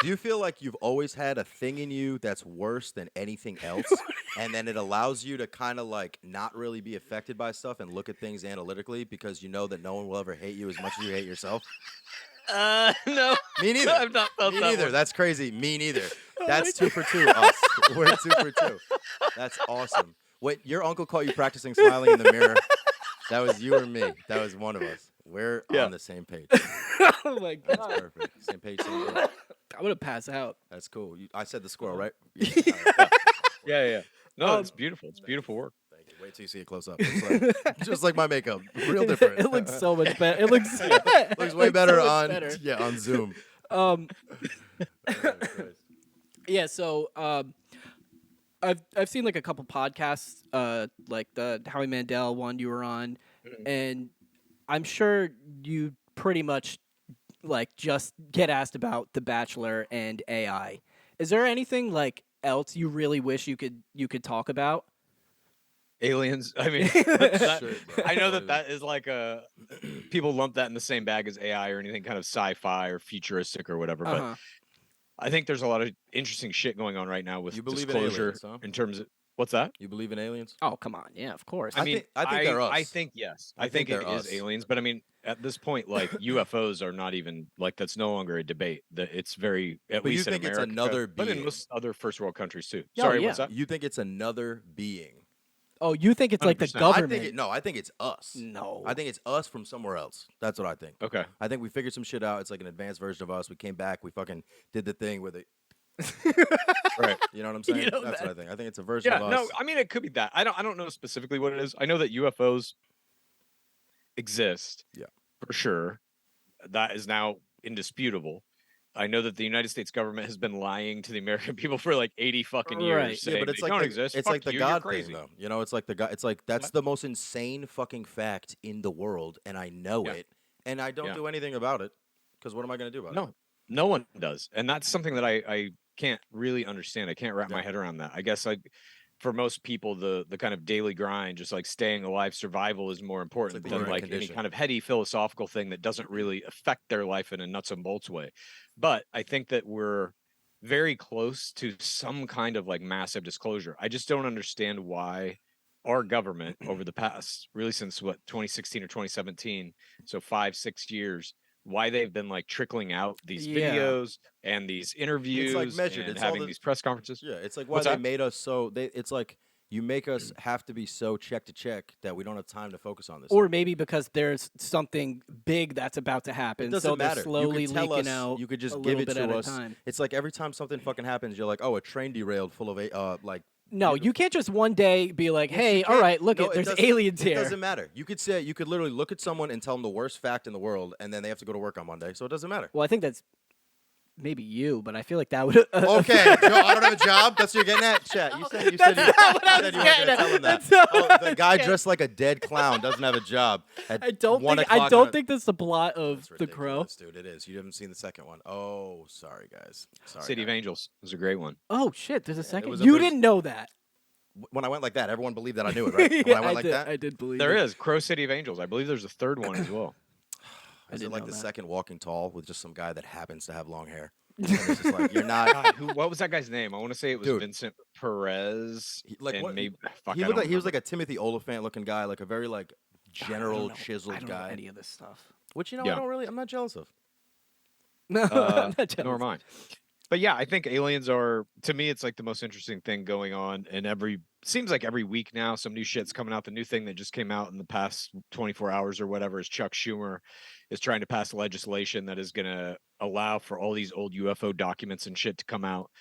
[SPEAKER 1] Do you feel like you've always had a thing in you that's worse than anything else? And then it allows you to kind of like not really be affected by stuff and look at things analytically because you know that no one will ever hate you as much as you hate yourself?
[SPEAKER 6] No.
[SPEAKER 1] Me neither.
[SPEAKER 6] I've not felt
[SPEAKER 1] Me
[SPEAKER 6] that
[SPEAKER 1] neither.
[SPEAKER 6] one.
[SPEAKER 1] That's crazy. Me neither. That's 2 for 2. Us. We're 2 for 2. That's awesome. Wait, your uncle caught you practicing smiling in the mirror. That was you or me. That was one of us. We're on the same page.
[SPEAKER 2] Oh my
[SPEAKER 1] That's
[SPEAKER 2] god.
[SPEAKER 1] perfect. Same page, same boat.
[SPEAKER 2] I'm gonna pass out.
[SPEAKER 1] That's cool. I said the squirrel, right?
[SPEAKER 6] Yeah. No, it's beautiful. It's beautiful work.
[SPEAKER 1] Thank you. Wait till you see it close up. It's like, just like my makeup. Real different.
[SPEAKER 2] It looks so much better. It looks
[SPEAKER 1] looks way better
[SPEAKER 2] so much
[SPEAKER 1] on
[SPEAKER 2] better.
[SPEAKER 1] on Zoom.
[SPEAKER 2] Um,
[SPEAKER 1] Oh, Christ.
[SPEAKER 2] yeah. So I've seen like a couple podcasts, like the Howie Mandel one you were on, and I'm sure you pretty much like just get asked about The Bachelor and AI. Is there anything like else you really wish you could talk about?
[SPEAKER 6] Aliens. I mean, that-
[SPEAKER 1] Sure, bro.
[SPEAKER 6] I know that
[SPEAKER 1] Totally.
[SPEAKER 6] that is like a people lump that in the same bag as AI or anything kind of sci-fi or futuristic or whatever. But
[SPEAKER 2] Uh-huh.
[SPEAKER 6] I think there's a lot of interesting shit going on right now with
[SPEAKER 1] You believe in
[SPEAKER 6] disclosure
[SPEAKER 1] aliens, huh?
[SPEAKER 6] in terms of what's that?
[SPEAKER 1] You believe in aliens?
[SPEAKER 2] Oh come on, yeah, of course.
[SPEAKER 1] I
[SPEAKER 6] mean,
[SPEAKER 1] think they're us.
[SPEAKER 6] I think yes.
[SPEAKER 1] I
[SPEAKER 6] I
[SPEAKER 1] think
[SPEAKER 6] think
[SPEAKER 1] they're
[SPEAKER 6] it is
[SPEAKER 1] us.
[SPEAKER 6] aliens. But I mean, at this point, like UFOs are not even like that's no longer a debate. That it's very at
[SPEAKER 1] But you
[SPEAKER 6] least in
[SPEAKER 1] think it's
[SPEAKER 6] America,
[SPEAKER 1] another
[SPEAKER 6] but in
[SPEAKER 1] being.
[SPEAKER 6] most other first world countries too.
[SPEAKER 2] Oh,
[SPEAKER 6] Sorry,
[SPEAKER 2] yeah.
[SPEAKER 6] what's that?
[SPEAKER 1] You think it's another being?
[SPEAKER 2] Oh, you think it's like the
[SPEAKER 6] 100%.
[SPEAKER 2] government?
[SPEAKER 1] I think it's us.
[SPEAKER 2] No.
[SPEAKER 1] I think it's us from somewhere else. That's what I think.
[SPEAKER 6] Okay.
[SPEAKER 1] I think we figured some shit out. It's like an advanced version of us. We came back. We fucking did the thing with it.
[SPEAKER 6] Right.
[SPEAKER 1] You know what I'm saying?
[SPEAKER 2] You know
[SPEAKER 1] That's
[SPEAKER 2] that.
[SPEAKER 1] what I think. I think it's a version
[SPEAKER 6] Yeah,
[SPEAKER 1] of us.
[SPEAKER 6] no, I mean it could be that. I don't know specifically what it is. I know that UFOs exist.
[SPEAKER 1] Yeah.
[SPEAKER 6] For sure. That is now indisputable. I know that the United States government has been lying to the American people for like 80 fucking years.
[SPEAKER 2] Right.
[SPEAKER 1] Yeah,
[SPEAKER 6] saying
[SPEAKER 1] but it's
[SPEAKER 6] they
[SPEAKER 1] like
[SPEAKER 6] don't
[SPEAKER 1] the,
[SPEAKER 6] exist.
[SPEAKER 1] it's
[SPEAKER 6] Fuck
[SPEAKER 1] like the
[SPEAKER 6] you, you're
[SPEAKER 1] God
[SPEAKER 6] crazy.
[SPEAKER 1] thing, though. You know, it's like the God. It's like that's the most insane fucking fact in the world, and I know
[SPEAKER 6] Yeah.
[SPEAKER 1] it, and I don't
[SPEAKER 6] Yeah.
[SPEAKER 1] do anything about it. Because what am I gonna do about it?
[SPEAKER 6] No, no one does. And that's something that I can't really understand. I can't wrap my
[SPEAKER 1] Yeah.
[SPEAKER 6] head around that. I guess like for most people, the kind of daily grind, just like staying alive, survival is more important
[SPEAKER 1] the
[SPEAKER 6] than
[SPEAKER 1] human
[SPEAKER 6] like any
[SPEAKER 1] condition.
[SPEAKER 6] kind of heady philosophical thing that doesn't really affect their life in a nuts and bolts way. But I think that we're very close to some kind of like massive disclosure. I just don't understand why our government over the past really since what 2016 or 2017, so 5-6 years, why they've been like trickling out these
[SPEAKER 2] Yeah.
[SPEAKER 6] videos and these interviews
[SPEAKER 1] measured.
[SPEAKER 6] and
[SPEAKER 1] It's all
[SPEAKER 6] having
[SPEAKER 1] the-
[SPEAKER 6] these press conferences.
[SPEAKER 1] Yeah, it's like why
[SPEAKER 6] What's
[SPEAKER 1] they
[SPEAKER 6] that?
[SPEAKER 1] made us so. It's like you make us have to be so check to check that we don't have time to focus on this.
[SPEAKER 2] Or maybe because there's something big that's about to happen,
[SPEAKER 1] It doesn't
[SPEAKER 2] so
[SPEAKER 1] matter.
[SPEAKER 2] they're slowly
[SPEAKER 1] you could tell
[SPEAKER 2] leaking
[SPEAKER 1] us,
[SPEAKER 2] out.
[SPEAKER 1] You could just
[SPEAKER 2] a
[SPEAKER 1] give
[SPEAKER 2] little
[SPEAKER 1] it
[SPEAKER 2] bit at
[SPEAKER 1] to
[SPEAKER 2] a
[SPEAKER 1] us.
[SPEAKER 2] time.
[SPEAKER 1] It's like every time something fucking happens, you're like, oh, a train derailed full of like.
[SPEAKER 2] No, you can't just one day be like,
[SPEAKER 1] Yes,
[SPEAKER 2] "Hey,
[SPEAKER 1] you
[SPEAKER 2] all
[SPEAKER 1] can.
[SPEAKER 2] right, look
[SPEAKER 1] No,
[SPEAKER 2] at
[SPEAKER 1] it
[SPEAKER 2] there's
[SPEAKER 1] doesn't-
[SPEAKER 2] aliens
[SPEAKER 1] It
[SPEAKER 2] here."
[SPEAKER 1] doesn't matter. You could say you could literally look at someone and tell them the worst fact in the world, and then they have to go to work on Monday. So it doesn't matter.
[SPEAKER 2] Well, I think that's maybe you, but I feel like that would.
[SPEAKER 1] Okay, Joe, I don't have a job. That's what you're getting at, chat. You said you said
[SPEAKER 2] That's
[SPEAKER 1] you,
[SPEAKER 2] not what I
[SPEAKER 1] you
[SPEAKER 2] was
[SPEAKER 1] said you weren't
[SPEAKER 2] getting
[SPEAKER 1] gonna
[SPEAKER 2] at.
[SPEAKER 1] tell him that.
[SPEAKER 2] That's not
[SPEAKER 1] Oh,
[SPEAKER 2] what I
[SPEAKER 1] the
[SPEAKER 2] was
[SPEAKER 1] guy
[SPEAKER 2] getting
[SPEAKER 1] dressed like a dead clown doesn't have a job. At
[SPEAKER 2] I don't
[SPEAKER 1] 1
[SPEAKER 2] think I
[SPEAKER 1] o'clock
[SPEAKER 2] don't
[SPEAKER 1] on a-
[SPEAKER 2] think that's the plot of
[SPEAKER 1] That's
[SPEAKER 2] The Crow.
[SPEAKER 1] ridiculous, dude. It is. You haven't seen the second one. Oh, sorry, guys. Sorry.
[SPEAKER 6] City of
[SPEAKER 1] guys.
[SPEAKER 6] Angels was a great one.
[SPEAKER 2] Oh shit, there's a second.
[SPEAKER 1] was a
[SPEAKER 2] You
[SPEAKER 1] vers-
[SPEAKER 2] didn't know that.
[SPEAKER 1] When I went like that, everyone believed that I knew it, right?
[SPEAKER 2] Yeah,
[SPEAKER 1] When I went like
[SPEAKER 2] did,
[SPEAKER 1] that,
[SPEAKER 2] I did believe
[SPEAKER 6] There
[SPEAKER 2] it.
[SPEAKER 6] is Crow City of Angels. I believe there's a third one as well.
[SPEAKER 1] is it
[SPEAKER 2] didn't
[SPEAKER 1] like
[SPEAKER 2] know
[SPEAKER 1] the
[SPEAKER 2] that.
[SPEAKER 1] second Walking Tall with just some guy that happens to have long hair? And it's just like you're not.
[SPEAKER 6] God, what was that guy's name? I want to say it was
[SPEAKER 1] Dude.
[SPEAKER 6] Vincent Perez.
[SPEAKER 1] Like
[SPEAKER 6] and
[SPEAKER 1] what?
[SPEAKER 6] maybe fuck,
[SPEAKER 1] He
[SPEAKER 6] I
[SPEAKER 1] looked
[SPEAKER 6] don't
[SPEAKER 1] like he was like
[SPEAKER 6] remember.
[SPEAKER 1] a Timothy Oliphant looking guy, like a very like general
[SPEAKER 2] I
[SPEAKER 1] chiseled
[SPEAKER 2] don't know
[SPEAKER 1] guy.
[SPEAKER 2] any of this stuff.
[SPEAKER 1] Which
[SPEAKER 6] Yeah.
[SPEAKER 1] I'm not jealous of.
[SPEAKER 2] No, I'm not jealous.
[SPEAKER 6] nor am I. But yeah, I think aliens are to me. It's like the most interesting thing going on, and seems like every week now some new shit's coming out. The new thing that just came out in the past 24 hours or whatever is Chuck Schumer is trying to pass legislation that is going to allow for all these old UFO documents and shit to come out.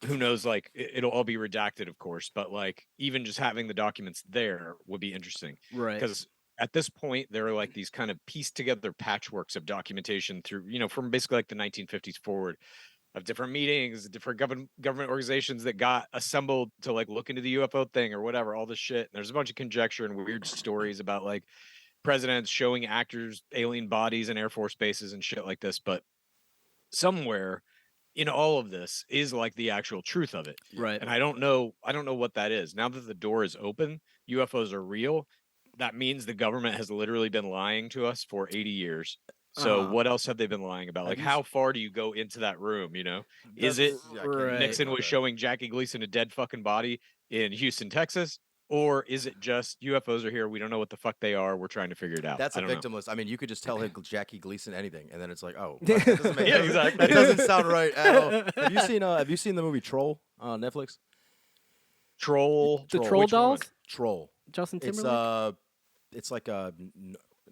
[SPEAKER 6] Who knows? Like it'll all be redacted, of course, but like even just having the documents there would be interesting
[SPEAKER 2] Right.
[SPEAKER 6] because at this point there are like these kind of pieced together patchworks of documentation through from basically like the 1950s forward of different meetings, different government organizations that got assembled to like look into the UFO thing or whatever, all this shit. And there's a bunch of conjecture and weird stories about like presidents showing actors alien bodies in Air Force bases and shit like this. But somewhere in all of this is like the actual truth of it.
[SPEAKER 2] Right.
[SPEAKER 6] And I don't know what that is. Now that the door is open, UFOs are real. That means the government has literally been lying to us for 80 years. So
[SPEAKER 2] Uh-huh.
[SPEAKER 6] what else have they been lying about? Like, how far do you go into that room, you know? Is it
[SPEAKER 1] Yeah, I can't
[SPEAKER 2] Right.
[SPEAKER 1] think
[SPEAKER 6] Nixon
[SPEAKER 1] about
[SPEAKER 6] was
[SPEAKER 1] that.
[SPEAKER 6] showing Jackie Gleason a dead fucking body in Houston, Texas? Or is it just UFOs are here? We don't know what the fuck they are. We're trying to figure it out.
[SPEAKER 1] That's
[SPEAKER 6] I
[SPEAKER 1] a
[SPEAKER 6] don't know.
[SPEAKER 1] victim list. I mean, you could just tell him Jackie Gleason anything, and then it's like, oh, that doesn't make
[SPEAKER 6] Yeah,
[SPEAKER 1] sense.
[SPEAKER 6] exactly.
[SPEAKER 1] That doesn't sound right at all. Have you seen the movie Troll on Netflix?
[SPEAKER 6] Troll.
[SPEAKER 2] The troll
[SPEAKER 6] Which one?
[SPEAKER 2] dolls?
[SPEAKER 1] Troll.
[SPEAKER 2] Justin
[SPEAKER 1] It's
[SPEAKER 2] Timberlake?
[SPEAKER 1] it's like a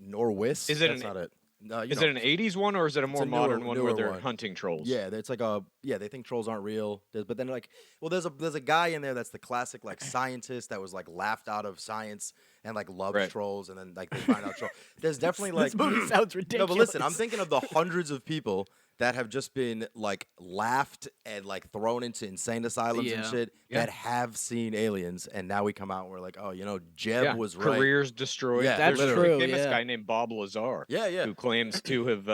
[SPEAKER 1] Norwis.
[SPEAKER 6] Is it
[SPEAKER 1] That's
[SPEAKER 6] an-
[SPEAKER 1] not it. No,
[SPEAKER 6] Is it an 80s one or is it a more
[SPEAKER 1] a
[SPEAKER 6] modern
[SPEAKER 1] newer-
[SPEAKER 6] one
[SPEAKER 1] newer
[SPEAKER 6] where they're
[SPEAKER 1] one.
[SPEAKER 6] hunting trolls?
[SPEAKER 1] Yeah, it's like they think trolls aren't real. But then like, well, there's a guy in there that's the classic like scientist that was like laughed out of science and like loves
[SPEAKER 6] Right.
[SPEAKER 1] trolls, and then like they find out troll. There's definitely like
[SPEAKER 2] This movie sounds
[SPEAKER 1] no,
[SPEAKER 2] ridiculous.
[SPEAKER 1] but listen, I'm thinking of the hundreds of people that have just been like laughed and like thrown into insane asylums and
[SPEAKER 2] Yeah.
[SPEAKER 1] shit
[SPEAKER 6] Yeah.
[SPEAKER 1] that have seen aliens, and now we come out and we're like, oh, you know, Jeb
[SPEAKER 6] Yeah,
[SPEAKER 1] was right.
[SPEAKER 6] careers destroyed.
[SPEAKER 1] Yeah,
[SPEAKER 6] There's
[SPEAKER 2] That's
[SPEAKER 6] a
[SPEAKER 2] true,
[SPEAKER 6] famous
[SPEAKER 2] yeah.
[SPEAKER 6] guy named Bob Lazar
[SPEAKER 1] Yeah, yeah.
[SPEAKER 6] who claims to have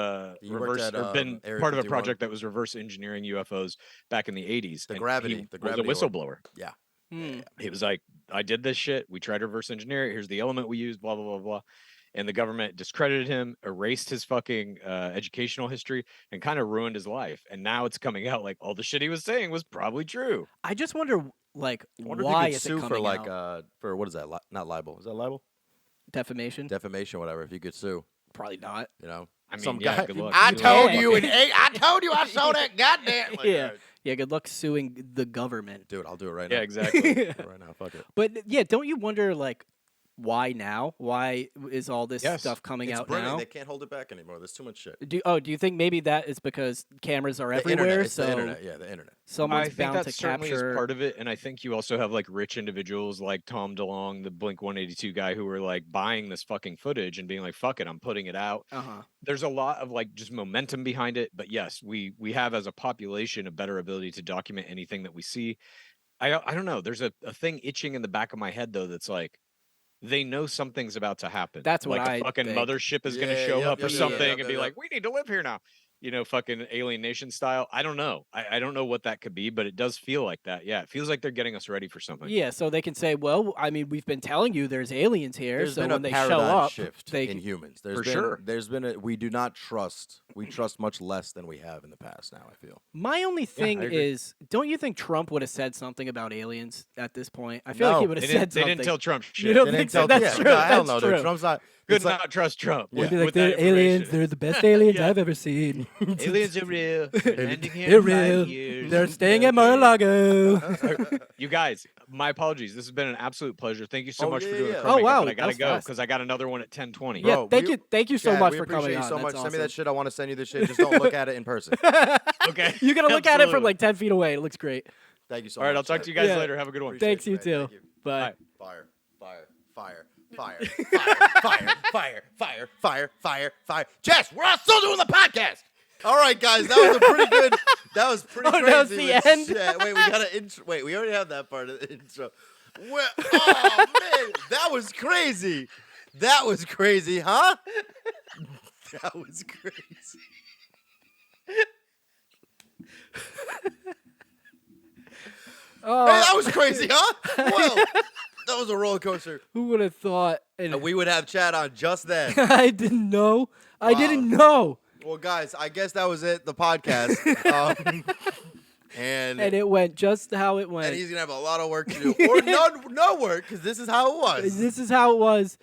[SPEAKER 1] He worked
[SPEAKER 6] reversed
[SPEAKER 1] at,
[SPEAKER 6] or been
[SPEAKER 1] Area
[SPEAKER 6] part of a
[SPEAKER 1] 51.
[SPEAKER 6] project that was reverse engineering UFOs back in the 80s.
[SPEAKER 1] The
[SPEAKER 6] and
[SPEAKER 1] gravity-
[SPEAKER 6] he
[SPEAKER 1] the
[SPEAKER 6] was a
[SPEAKER 1] gravity orb.
[SPEAKER 6] whistleblower.
[SPEAKER 1] Yeah.
[SPEAKER 2] Hmm.
[SPEAKER 6] He was like, I did this shit. We tried to reverse engineer it. Here's the element we used, blah, blah, blah, blah. And the government discredited him, erased his fucking educational history, and kind of ruined his life. And now it's coming out like all the shit he was saying was probably true.
[SPEAKER 2] I just wonder, like,
[SPEAKER 1] I wonder
[SPEAKER 2] why
[SPEAKER 1] if you
[SPEAKER 2] is
[SPEAKER 1] could
[SPEAKER 2] it
[SPEAKER 1] sue
[SPEAKER 2] coming
[SPEAKER 1] for like
[SPEAKER 2] out?
[SPEAKER 1] for what is that? Not libel. Is that libel?
[SPEAKER 2] Defamation?
[SPEAKER 1] Defamation, whatever. If you could sue,
[SPEAKER 2] Probably not.
[SPEAKER 1] you know.
[SPEAKER 6] I mean,
[SPEAKER 1] Some
[SPEAKER 6] yeah,
[SPEAKER 1] guy.
[SPEAKER 6] good luck.
[SPEAKER 1] I
[SPEAKER 6] Good
[SPEAKER 1] told
[SPEAKER 6] luck.
[SPEAKER 1] you I told you I saw that goddamn. Like,
[SPEAKER 2] Yeah. Yeah, good luck suing the government.
[SPEAKER 1] Dude, I'll do it right
[SPEAKER 6] Yeah,
[SPEAKER 1] now.
[SPEAKER 6] exactly.
[SPEAKER 1] I'll do it right now. Fuck it.
[SPEAKER 2] But yeah, don't you wonder, like, why now? Why is all this
[SPEAKER 6] Yes.
[SPEAKER 2] stuff coming
[SPEAKER 1] It's
[SPEAKER 2] out
[SPEAKER 1] brilliant.
[SPEAKER 2] now?
[SPEAKER 1] They can't hold it back anymore. There's too much shit.
[SPEAKER 2] Do you think maybe that is because cameras are
[SPEAKER 1] The
[SPEAKER 2] everywhere?
[SPEAKER 1] internet. It's
[SPEAKER 2] so
[SPEAKER 1] the internet. Yeah, the internet.
[SPEAKER 2] someone's
[SPEAKER 6] I think
[SPEAKER 2] bound
[SPEAKER 6] that
[SPEAKER 2] to
[SPEAKER 6] certainly
[SPEAKER 2] capture.
[SPEAKER 6] is part of it, and I think you also have like rich individuals like Tom DeLonge, the Blink 182 guy, who are like buying this fucking footage and being like, "Fuck it, I'm putting it out."
[SPEAKER 2] Uh-huh.
[SPEAKER 6] There's a lot of like just momentum behind it, but yes, we have as a population a better ability to document anything that we see. I don't know. There's a thing itching in the back of my head though that's like they know something's about to happen.
[SPEAKER 2] That's what
[SPEAKER 6] like
[SPEAKER 2] I
[SPEAKER 6] the fucking
[SPEAKER 2] think.
[SPEAKER 6] mothership is going to
[SPEAKER 1] Yeah,
[SPEAKER 6] show
[SPEAKER 1] yep,
[SPEAKER 6] up or
[SPEAKER 1] yep, yep,
[SPEAKER 6] something
[SPEAKER 1] yep,
[SPEAKER 6] and be
[SPEAKER 1] yep,
[SPEAKER 6] like, "We need to live here now." You know, fucking Alien Nation style. I don't know. I don't know what that could be, but it does feel like that. Yeah, it feels like they're getting us ready for something.
[SPEAKER 2] Yeah, so they can say, well, I mean, we've been telling you there's aliens here,
[SPEAKER 1] There's
[SPEAKER 2] so
[SPEAKER 1] been
[SPEAKER 2] when
[SPEAKER 1] a
[SPEAKER 2] they show
[SPEAKER 1] paradigm
[SPEAKER 2] up,
[SPEAKER 1] shift
[SPEAKER 2] they
[SPEAKER 1] in humans.
[SPEAKER 6] For sure.
[SPEAKER 1] There's been we do not trust. We trust much less than we have in the past. Now I feel.
[SPEAKER 2] My only thing
[SPEAKER 6] I agree.
[SPEAKER 2] is, don't you think Trump would have said something about aliens at this point? I feel like
[SPEAKER 1] No.
[SPEAKER 2] he would have
[SPEAKER 6] They
[SPEAKER 2] said
[SPEAKER 6] didn't, they
[SPEAKER 2] something.
[SPEAKER 6] didn't tell Trump
[SPEAKER 2] You
[SPEAKER 6] shit.
[SPEAKER 2] don't
[SPEAKER 1] They
[SPEAKER 2] think
[SPEAKER 1] didn't
[SPEAKER 2] so?
[SPEAKER 1] tell-
[SPEAKER 2] That's
[SPEAKER 1] yeah,
[SPEAKER 2] true.
[SPEAKER 1] no, hell
[SPEAKER 2] That's
[SPEAKER 1] no,
[SPEAKER 2] true.
[SPEAKER 1] dude. Trump's not.
[SPEAKER 6] Could
[SPEAKER 1] it's like-
[SPEAKER 6] not trust Trump.
[SPEAKER 1] Yeah.
[SPEAKER 6] with-
[SPEAKER 1] Be
[SPEAKER 6] with that information.
[SPEAKER 2] the best aliens
[SPEAKER 6] Yeah.
[SPEAKER 2] I've ever seen.
[SPEAKER 6] Aliens are real. They're landing here
[SPEAKER 2] They're
[SPEAKER 6] in 5
[SPEAKER 2] real.
[SPEAKER 6] years.
[SPEAKER 2] They're staying at Mar-a-Lago.
[SPEAKER 6] You guys, my apologies. This has been an absolute pleasure. Thank you so
[SPEAKER 1] Oh,
[SPEAKER 6] much
[SPEAKER 1] yeah,
[SPEAKER 6] for doing
[SPEAKER 1] yeah.
[SPEAKER 6] the
[SPEAKER 2] Oh,
[SPEAKER 6] Pro Makeup,
[SPEAKER 2] wow,
[SPEAKER 6] but I
[SPEAKER 2] that
[SPEAKER 6] gotta
[SPEAKER 2] was
[SPEAKER 6] go
[SPEAKER 2] fast.
[SPEAKER 6] because I got another one at 10:20.
[SPEAKER 2] Yeah,
[SPEAKER 1] Bro,
[SPEAKER 2] thank you so
[SPEAKER 1] Chad,
[SPEAKER 2] much
[SPEAKER 1] we
[SPEAKER 2] for
[SPEAKER 1] appreciate
[SPEAKER 2] coming
[SPEAKER 1] you
[SPEAKER 2] on.
[SPEAKER 1] so much.
[SPEAKER 2] That's
[SPEAKER 1] Send me that
[SPEAKER 2] awesome.
[SPEAKER 1] shit. I want to send you this shit. Just don't look at it in person.
[SPEAKER 6] Okay.
[SPEAKER 2] You're gonna look at it from
[SPEAKER 6] Absolutely.
[SPEAKER 2] like 10 feet away. It looks great.
[SPEAKER 1] Thank you so
[SPEAKER 6] All
[SPEAKER 1] much.
[SPEAKER 6] right, I'll talk
[SPEAKER 1] Chad.
[SPEAKER 6] to you guys
[SPEAKER 2] Yeah.
[SPEAKER 6] later. Have a good one.
[SPEAKER 1] Appreciate
[SPEAKER 2] Thanks,
[SPEAKER 1] you,
[SPEAKER 2] you
[SPEAKER 1] man.
[SPEAKER 2] too.
[SPEAKER 1] Thank you.
[SPEAKER 2] Bye.
[SPEAKER 1] Fire, fire, fire, fire, fire, fire, fire, fire, fire, fire. Jess, we're all still doing the podcast. All right, guys, that was a pretty good. That was pretty
[SPEAKER 2] Oh,
[SPEAKER 1] crazy.
[SPEAKER 2] that was the
[SPEAKER 1] with
[SPEAKER 2] end?
[SPEAKER 1] Chad. Wait, we got an intro. Wait, we already have that part of the intro. Well, oh man, that was crazy. That was crazy, huh? That was crazy.
[SPEAKER 2] Oh,
[SPEAKER 1] Hey, that was crazy, huh? Whoa, that was a roller coaster.
[SPEAKER 2] who would have thought? And
[SPEAKER 1] And we would have Chad on just then.
[SPEAKER 2] I didn't know. I
[SPEAKER 1] Wow.
[SPEAKER 2] didn't know.
[SPEAKER 1] Well, guys, I guess that was it. The podcast. And
[SPEAKER 2] And it went just how it went.
[SPEAKER 1] and he's gonna have a lot of work to do, or no work, because this is how it was.
[SPEAKER 2] This is how it was.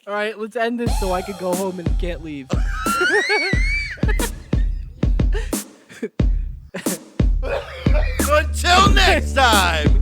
[SPEAKER 2] All right, let's end this so I can go home and can't leave.
[SPEAKER 1] Until next time.